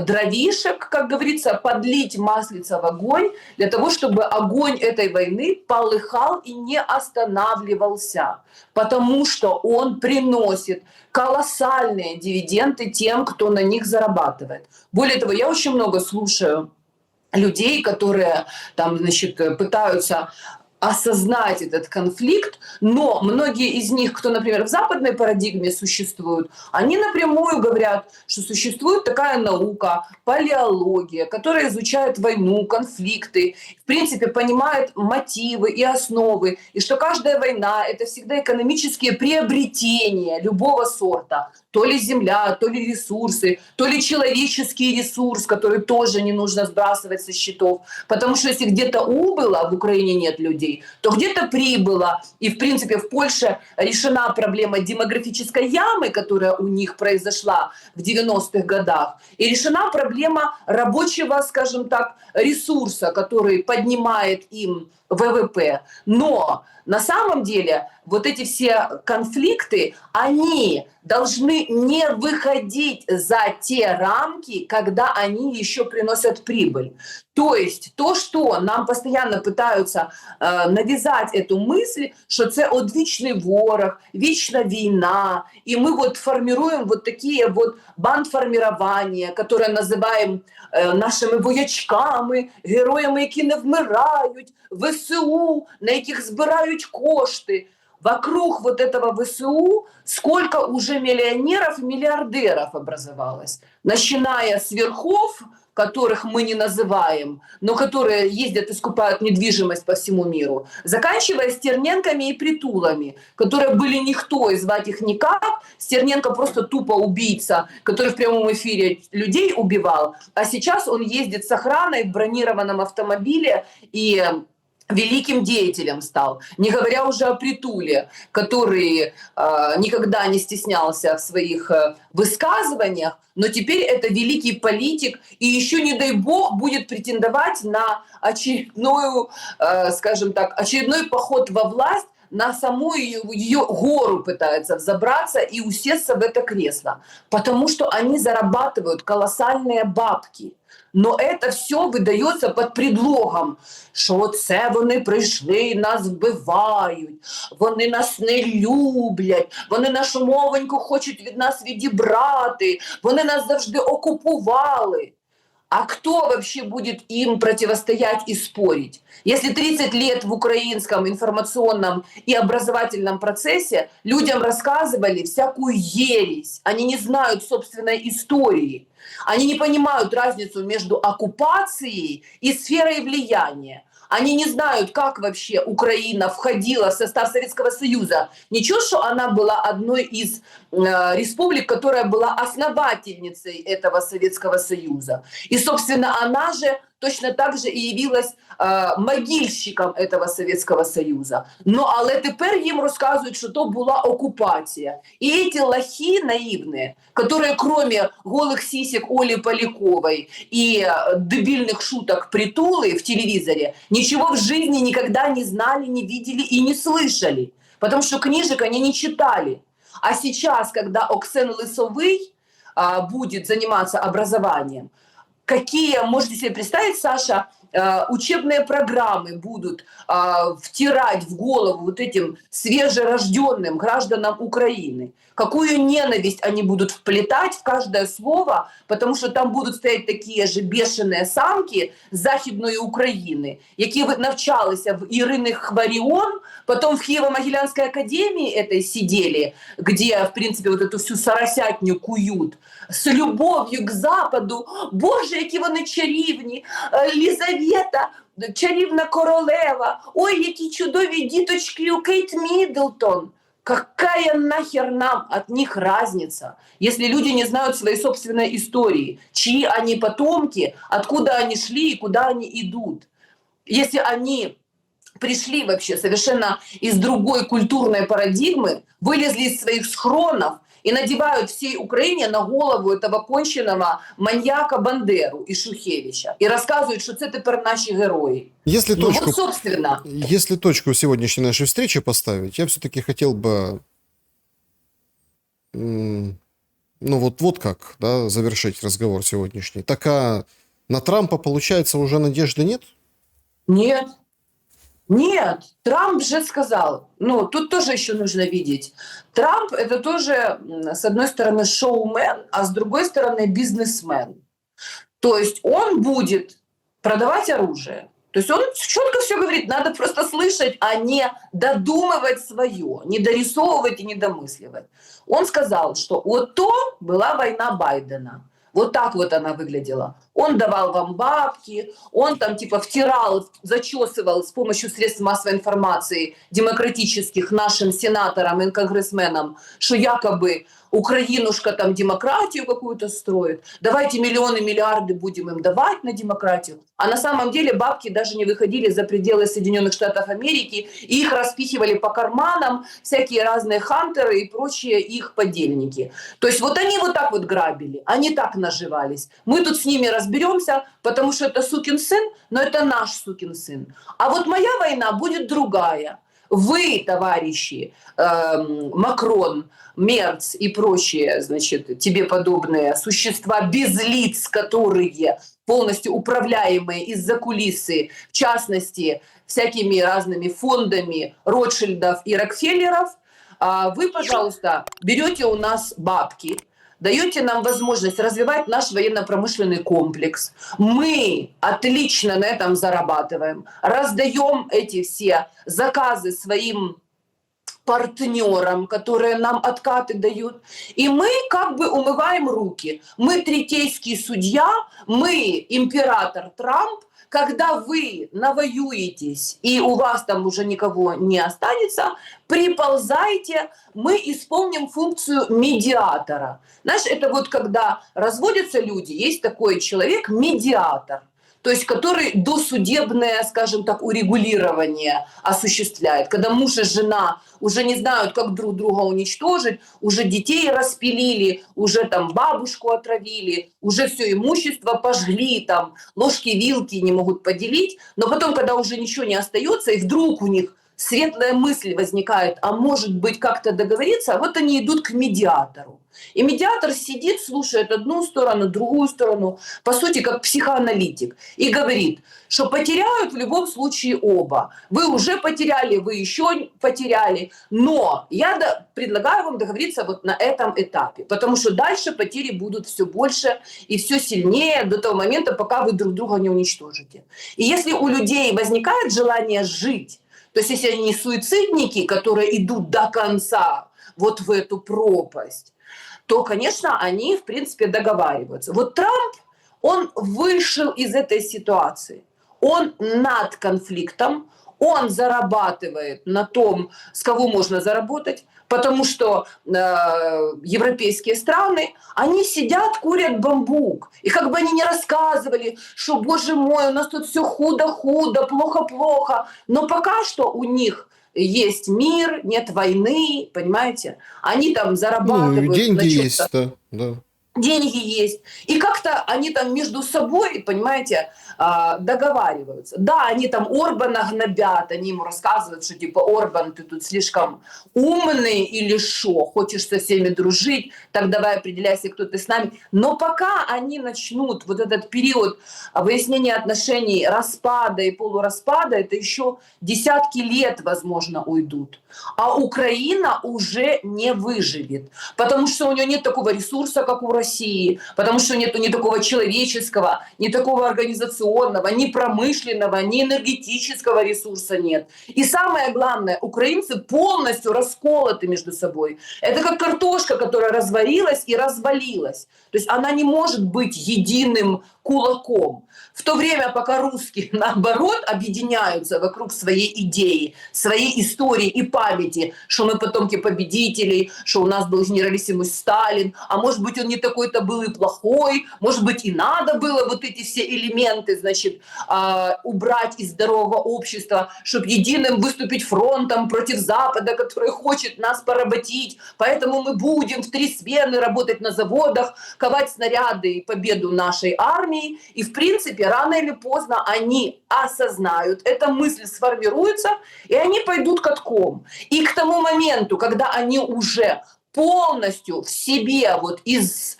дровишек, как говорится, подлить маслица в огонь, для того, чтобы огонь этой войны полыхал и не останавливался, потому что он приносит колоссальные дивиденды тем, кто на них зарабатывает. Более того, я очень много слушаю людей, которые пытаются осознать этот конфликт, но многие из них, кто, например, в западной парадигме существуют, они напрямую говорят, что существует такая наука, палеология, которая изучает войну, конфликты, в принципе, понимает мотивы и основы, и что каждая война – это всегда экономические приобретения любого сорта, то ли земля, то ли ресурсы, то ли человеческий ресурс, который тоже не нужно сбрасывать со счетов, потому что если где-то убыло, в Украине нет людей, то где-то прибыло. И, в принципе, в Польше решена проблема демографической ямы, которая у них произошла в 90-х годах. И решена проблема рабочего, скажем так, ресурса, который поднимает им ВВП. Но на самом деле вот эти все конфликты, они должны не выходить за те рамки, когда они еще приносят прибыль. То есть то, что нам постоянно пытаются навязать эту мысль, що це одвічний ворог, вічна війна, и мы вот формируем вот такие вот бандформирования, которые называем нашими воячками, героями, які не вмирають, ВСУ, на яких збирають кошти. Вокруг вот этого ВСУ сколько уже миллионеров и миллиардеров образовалось. Начиная с верхов, которых мы не называем, но которые ездят и скупают недвижимость по всему миру, заканчивая Стерненками и Притулами, которые были никто, и звать их никак. Стерненко просто тупо убийца, который в прямом эфире людей убивал, а сейчас он ездит с охраной в бронированном автомобиле и великим деятелем стал, не говоря уже о Притуле, который никогда не стеснялся в своих высказываниях, но теперь это великий политик и еще, не дай бог, будет претендовать на очередную, скажем так, очередной поход во власть, на саму ее гору пытается взобраться и усесться в это кресло, потому что они зарабатывают колоссальные бабки. Но это все видається під предлогом, що оце вони прийшли, нас вбивають, вони нас не люблять, вони нашу мовоньку хочуть від нас відібрати, вони нас завжди окупували. А кто вообще будет им противостоять и спорить? Если 30 лет в украинском информационном и образовательном процессе людям рассказывали всякую ересь, они не знают собственной истории, они не понимают разницу между оккупацией и сферой влияния. Они не знают, как вообще Украина входила в состав Советского Союза. Ничего, что она была одной из республик, которая была основательницей этого Советского Союза. И, собственно, она же точно так же и явилась могильщиком этого Советского Союза. Ну, але тепер їм розказують, що то була оккупація. И эти лохи наивные, которые кроме голых сисек Оли Поляковой и дебильных шуток Притулы в телевизоре, ничего в жизни никогда не знали, не видели и не слышали. Потому что книжек они не читали. А сейчас, когда Оксен Лысовый будет заниматься образованием, какие, можете себе представить, Саша, учебные программы будут втирать в голову вот этим свежерожденным гражданам Украины. Какую ненависть они будут вплетать в каждое слово, потому что там будут стоять такие же бешеные самки з Західної України, які навчалися в Ірини Хваріон, потом в Киево-Могилянской академии этой сидели, где, в принципе, вот эту всю соросятню куют, с любов'ю к Западу. Боже, які вони чарівні! Лізавета, чарівна королева. Ой, які чудові діточки у Кейт Миддлтон. Какая нахер нам от них разница, если люди не знают своей собственной истории, чьи они потомки, откуда они шли и куда они идут? Если они пришли вообще совершенно из другой культурной парадигмы, вылезли из своих схронов и надевают всей Украине на голову этого конченого маньяка Бандеру и Шухевича и рассказывают, что это теперь наши герои. Если Ну точку, вот, собственно. если точку сегодняшней нашей встречи поставить, я все-таки хотел бы, ну вот как, да, завершить разговор сегодняшний. Так на Трампа, получается, уже надежды нет? Нет. Нет, Трамп же сказал, ну, тут тоже еще нужно видеть. Трамп – это тоже, с одной стороны, шоумен, а с другой стороны, бизнесмен. То есть он будет продавать оружие. То есть он четко все говорит, надо просто слышать, а не додумывать свое, не дорисовывать и не домысливать. Он сказал, что вот то была война Байдена. Вот так вот она выглядела. Он давал вам бабки, он там типа втирал, зачесывал с помощью средств массовой информации демократических нашим сенаторам и конгрессменам, что якобы Украинушка там демократию какую-то строит. Давайте миллионы, миллиарды будем им давать на демократию. А на самом деле бабки даже не выходили за пределы Соединенных Штатов Америки, и их распихивали по карманам всякие разные хантеры и прочие их подельники. То есть вот они вот так вот грабили, они так наживались. Мы тут с ними разберемся, потому что это сукин сын, но это наш сукин сын. А вот моя война будет другая. Вы, товарищи, Макрон, Мерц и прочие, значит, тебе подобные существа без лиц, которые полностью управляемые из-за кулисы, в частности, всякими разными фондами Ротшильдов и Рокфеллеров, вы, пожалуйста, берете у нас бабки, даете нам возможность развивать наш военно-промышленный комплекс. Мы отлично на этом зарабатываем, раздаем эти все заказы своим партнерам, которые нам откаты дают. И мы как бы умываем руки. Мы третейский судья, мы император Трамп. Когда вы навоюетесь, и у вас там уже никого не останется, приползайте, мы исполним функцию медиатора. Знаешь, это вот когда разводятся люди, есть такой человек, медиатор. то есть который досудебное, скажем так, урегулирование осуществляет, когда муж и жена уже не знают, как друг друга уничтожить, уже детей распилили, уже там бабушку отравили, уже все имущество пожгли, там ложки, вилки не могут поделить, но потом, когда уже ничего не остается, и вдруг у них светлая мысль возникает, а может быть как-то договориться, вот они идут к медиатору. И медиатор сидит, слушает одну сторону, другую сторону, по сути, как психоаналитик, и говорит, что потеряют в любом случае оба. Вы уже потеряли, вы еще потеряли, но я предлагаю вам договориться вот на этом этапе, потому что дальше потери будут все больше и все сильнее до того момента, пока вы друг друга не уничтожите. И если у людей возникает желание жить, то есть если они не суицидники, которые идут до конца вот в эту пропасть, то, конечно, они, в принципе, договариваются. Вот Трамп, он вышел из этой ситуации. Он над конфликтом, он зарабатывает на том, с кого можно заработать, потому что европейские страны, они сидят, курят бамбук. И как бы они ни рассказывали, что, боже мой, у нас тут все худо-худо, плохо-плохо, но пока что у них есть мир, нет войны, понимаете? Они там зарабатывают. Ну, деньги есть, да. Деньги есть. И как-то они там между собой, понимаете, договариваются. Да, они там Орбана гнобят, они ему рассказывают, что типа Орбан, ты тут слишком умный или шо, хочешь со всеми дружить, так давай определяйся, кто ты с нами. Но пока они начнут вот этот период выяснения отношений, распада и полураспада, это еще десятки лет, возможно, уйдут. А Украина уже не выживет, потому что у нее нет такого ресурса, как у России, потому что нет ни такого человеческого, ни такого организационного, ни промышленного, ни энергетического ресурса нет. И самое главное, украинцы полностью расколоты между собой. Это как картошка, которая разварилась и развалилась. То есть она не может быть единым кулаком. В то время, пока русские, наоборот, объединяются вокруг своей идеи, своей истории и памяти, что мы потомки победителей, что у нас был генералиссимус Сталин, а может быть, он не такой-то был и плохой, может быть, и надо было вот эти все элементы, значит, убрать из здорового общества, чтобы единым выступить фронтом против Запада, который хочет нас поработить. Поэтому мы будем в 3 смены работать на заводах, ковать снаряды и победу нашей армии. И, в принципе, рано или поздно они осознают, эта мысль сформируется, и они пойдут катком. И к тому моменту, когда они уже полностью в себе, вот из,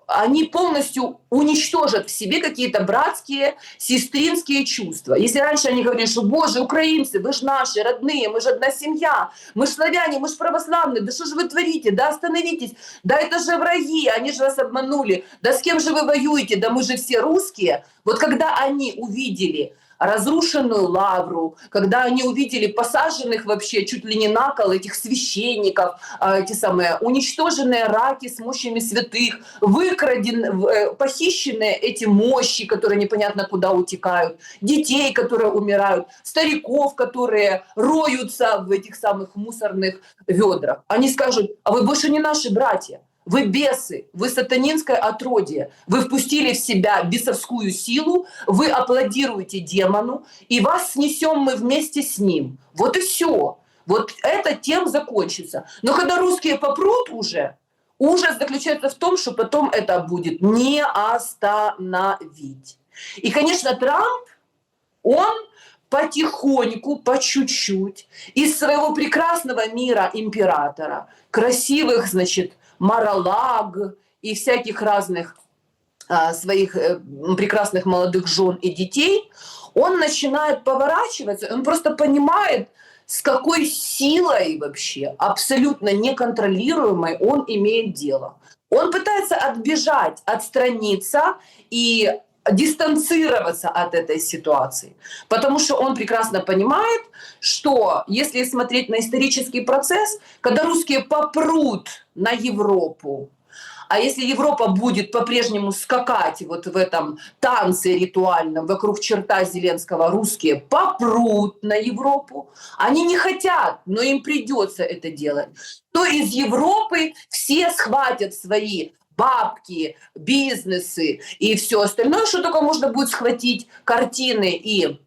они полностью уничтожат в себе какие-то братские, сестринские чувства. Если раньше они говорили, что, боже, украинцы, вы же наши, родные, мы же одна семья, мы же славяне, мы же православные, да что же вы творите, да остановитесь, да это же враги, они же вас обманули, да с кем же вы воюете, да мы же все русские. Вот когда они увидели разрушенную лавру, когда они увидели посаженных вообще чуть ли не на кол этих священников, эти самые уничтоженные раки с мощами святых, похищенные эти мощи, которые непонятно куда утекают, детей, которые умирают, стариков, которые роются в этих самых мусорных ведрах. Они скажут, а вы больше не наши братья. Вы бесы, вы сатанинское отродье, вы впустили в себя бесовскую силу, вы аплодируете демону, и вас снесем мы вместе с ним. Вот и все. Вот это тем закончится. Но когда русские попрут уже, ужас заключается в том, что потом это будет не остановить. И, конечно, Трамп, он потихоньку, по чуть-чуть из своего прекрасного мира императора, красивых, значит, Маралаг и всяких разных своих прекрасных молодых жен и детей, он начинает поворачиваться, он просто понимает, с какой силой вообще, абсолютно неконтролируемой, он имеет дело. Он пытается отбежать, отстраниться и дистанцироваться от этой ситуации, потому что он прекрасно понимает, что если смотреть на исторический процесс, когда русские попрут на Европу, а если Европа будет по-прежнему скакать вот в этом танце ритуальном вокруг черта Зеленского, русские попрут на Европу, они не хотят, но им придется это делать, то из Европы все схватят свои бабки, бизнесы и все остальное, что только можно будет схватить, картины и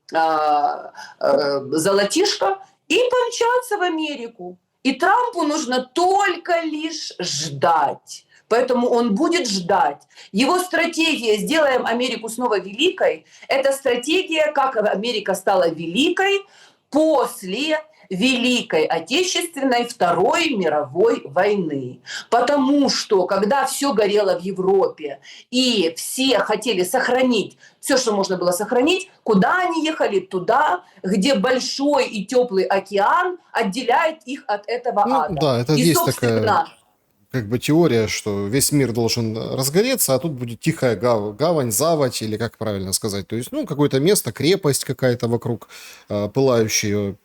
золотишко, и помчаться в Америку. И Трампу нужно только лишь ждать. Поэтому он будет ждать. Его стратегия «Сделаем Америку снова великой» – это стратегия, как Америка стала великой после Великой Отечественной Второй мировой войны. Потому что, когда все горело в Европе, и все хотели сохранить все, что можно было сохранить, куда они ехали? Туда, где большой и теплый океан отделяет их от этого Ну ада. да, это И, есть такая собственно, как бы теория, что весь мир должен разгореться, а тут будет тихая гавань, заводь, или как правильно сказать. То есть, ну, какое-то место, крепость какая-то вокруг пылающего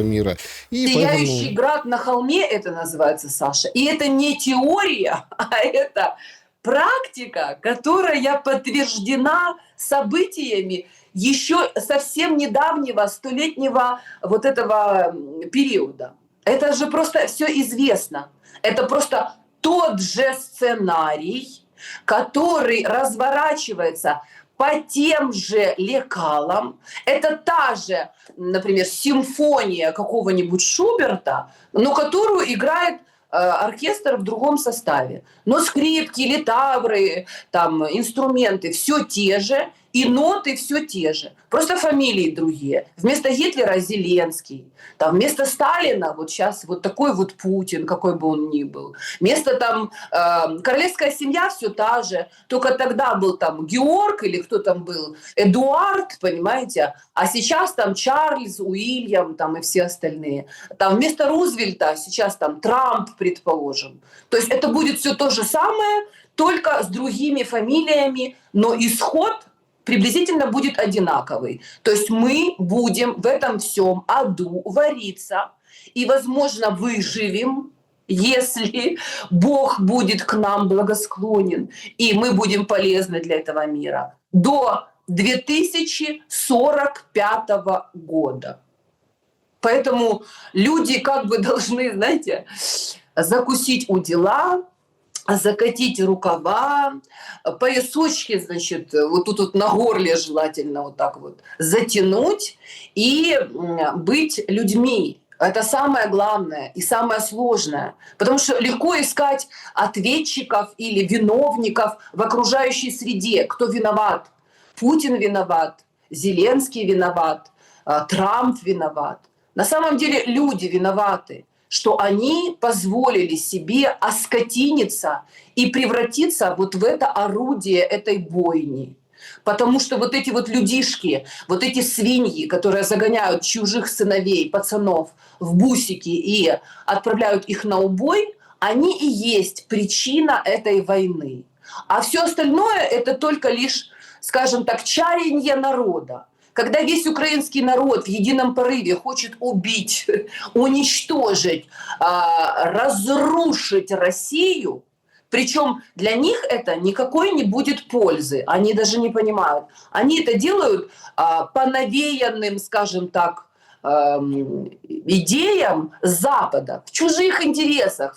мира. И «Сияющий поэтому, град на холме» это называется, Саша. И это не теория, а это практика, которая подтверждена событиями еще совсем недавнего, столетнего вот этого периода. Это же просто все известно. Это просто тот же сценарий, который разворачивается по тем же лекалам. Это та же, например, симфония какого-нибудь Шуберта, но которую играет оркестр в другом составе. Но скрипки, литавры, там, инструменты все те же, и ноты все те же. Просто фамилии другие. Вместо Гитлера Зеленский. Там, вместо Сталина вот сейчас вот такой вот Путин, какой бы он ни был. Вместо там королевская семья все та же. Только тогда был там Георг или кто там был, Эдуард, понимаете? А сейчас там Чарльз, Уильям там и все остальные. Там вместо Рузвельта сейчас там Трамп, предположим. То есть это будет все то же самое, только с другими фамилиями, но исход приблизительно будет одинаковый. То есть мы будем в этом всем аду вариться и, возможно, выживем, если Бог будет к нам благосклонен, и мы будем полезны для этого мира до 2045 года. Поэтому люди как бы должны, знаете, закусить у дела, закатить рукава, поясочки, значит, вот тут вот на горле желательно вот так вот затянуть и быть людьми. Это самое главное и самое сложное. Потому что легко искать ответчиков или виновников в окружающей среде. Кто виноват? Путин виноват, Зеленский виноват, Трамп виноват. На самом деле люди виноваты, что они позволили себе оскотиниться и превратиться вот в это орудие этой бойни. Потому что вот эти вот людишки, вот эти свиньи, которые загоняют чужих сыновей, пацанов в бусики и отправляют их на убой, они и есть причина этой войны. А все остальное это только лишь, скажем так, чаяние народа. Когда весь украинский народ в едином порыве хочет убить, уничтожить, разрушить Россию, причем для них это никакой не будет пользы, они даже не понимают. Они это делают по навеянным, скажем так, идеям Запада, в чужих интересах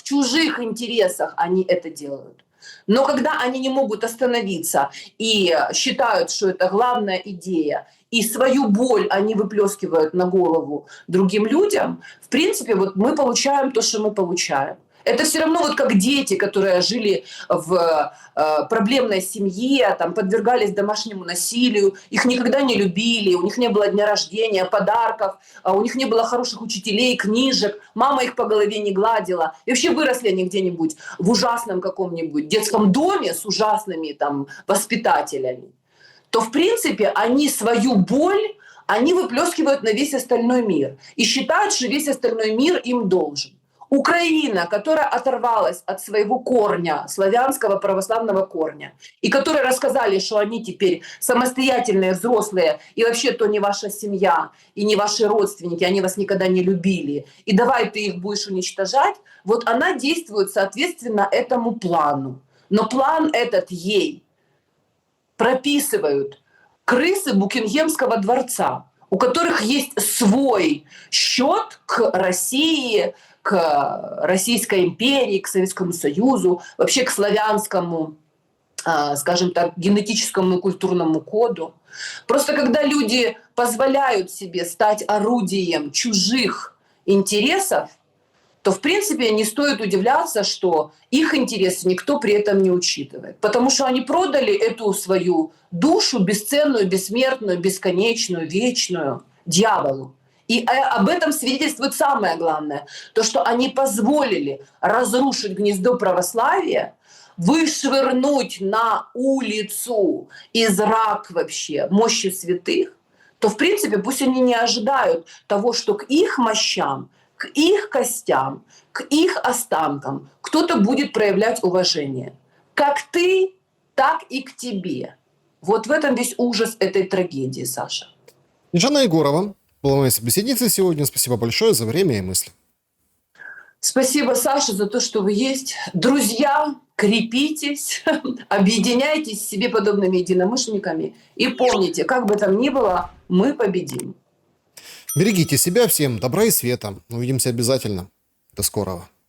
они это делают. Но когда они не могут остановиться и считают, что это главная идея, и свою боль они выплескивают на голову другим людям, в принципе, вот мы получаем то, что мы получаем. Это все равно вот как дети, которые жили в проблемной семье, там, подвергались домашнему насилию, их никогда не любили, у них не было дня рождения, подарков, у них не было хороших учителей, книжек, мама их по голове не гладила. И вообще выросли они где-нибудь в ужасном каком-нибудь детском доме с ужасными там воспитателями. То, в принципе, они свою боль, они выплескивают на весь остальной мир и считают, что весь остальной мир им должен. Украина, которая оторвалась от своего корня, славянского православного корня, и которые рассказали, что они теперь самостоятельные, взрослые, и вообще то не ваша семья, и не ваши родственники, они вас никогда не любили, и давай ты их будешь уничтожать, вот она действует соответственно этому плану. Но план этот ей прописывают крысы Букингемского дворца, у которых есть свой счет к России, к Российской империи, к Советскому Союзу, вообще к славянскому, скажем так, генетическому и культурному коду. Просто когда люди позволяют себе стать орудием чужих интересов, то, в принципе, не стоит удивляться, что их интересы никто при этом не учитывает. Потому что они продали эту свою душу бесценную, бессмертную, бесконечную, вечную дьяволу. И об этом свидетельствует самое главное. То, что они позволили разрушить гнездо православия, вышвырнуть на улицу из рак вообще мощи святых, то, в принципе, пусть они не ожидают того, что к их мощам, к их костям, к их останкам кто-то будет проявлять уважение. Как ты, так и к тебе. Вот в этом весь ужас этой трагедии, Саша. Жанна Егорова была моей собеседницей сегодня. Спасибо большое за время и мысли. Спасибо, Саша, за то, что вы есть. Друзья, крепитесь, объединяйтесь с себе подобными единомышленниками. И помните, как бы там ни было, мы победим. Берегите себя, всем добра и света. Увидимся обязательно. До скорого.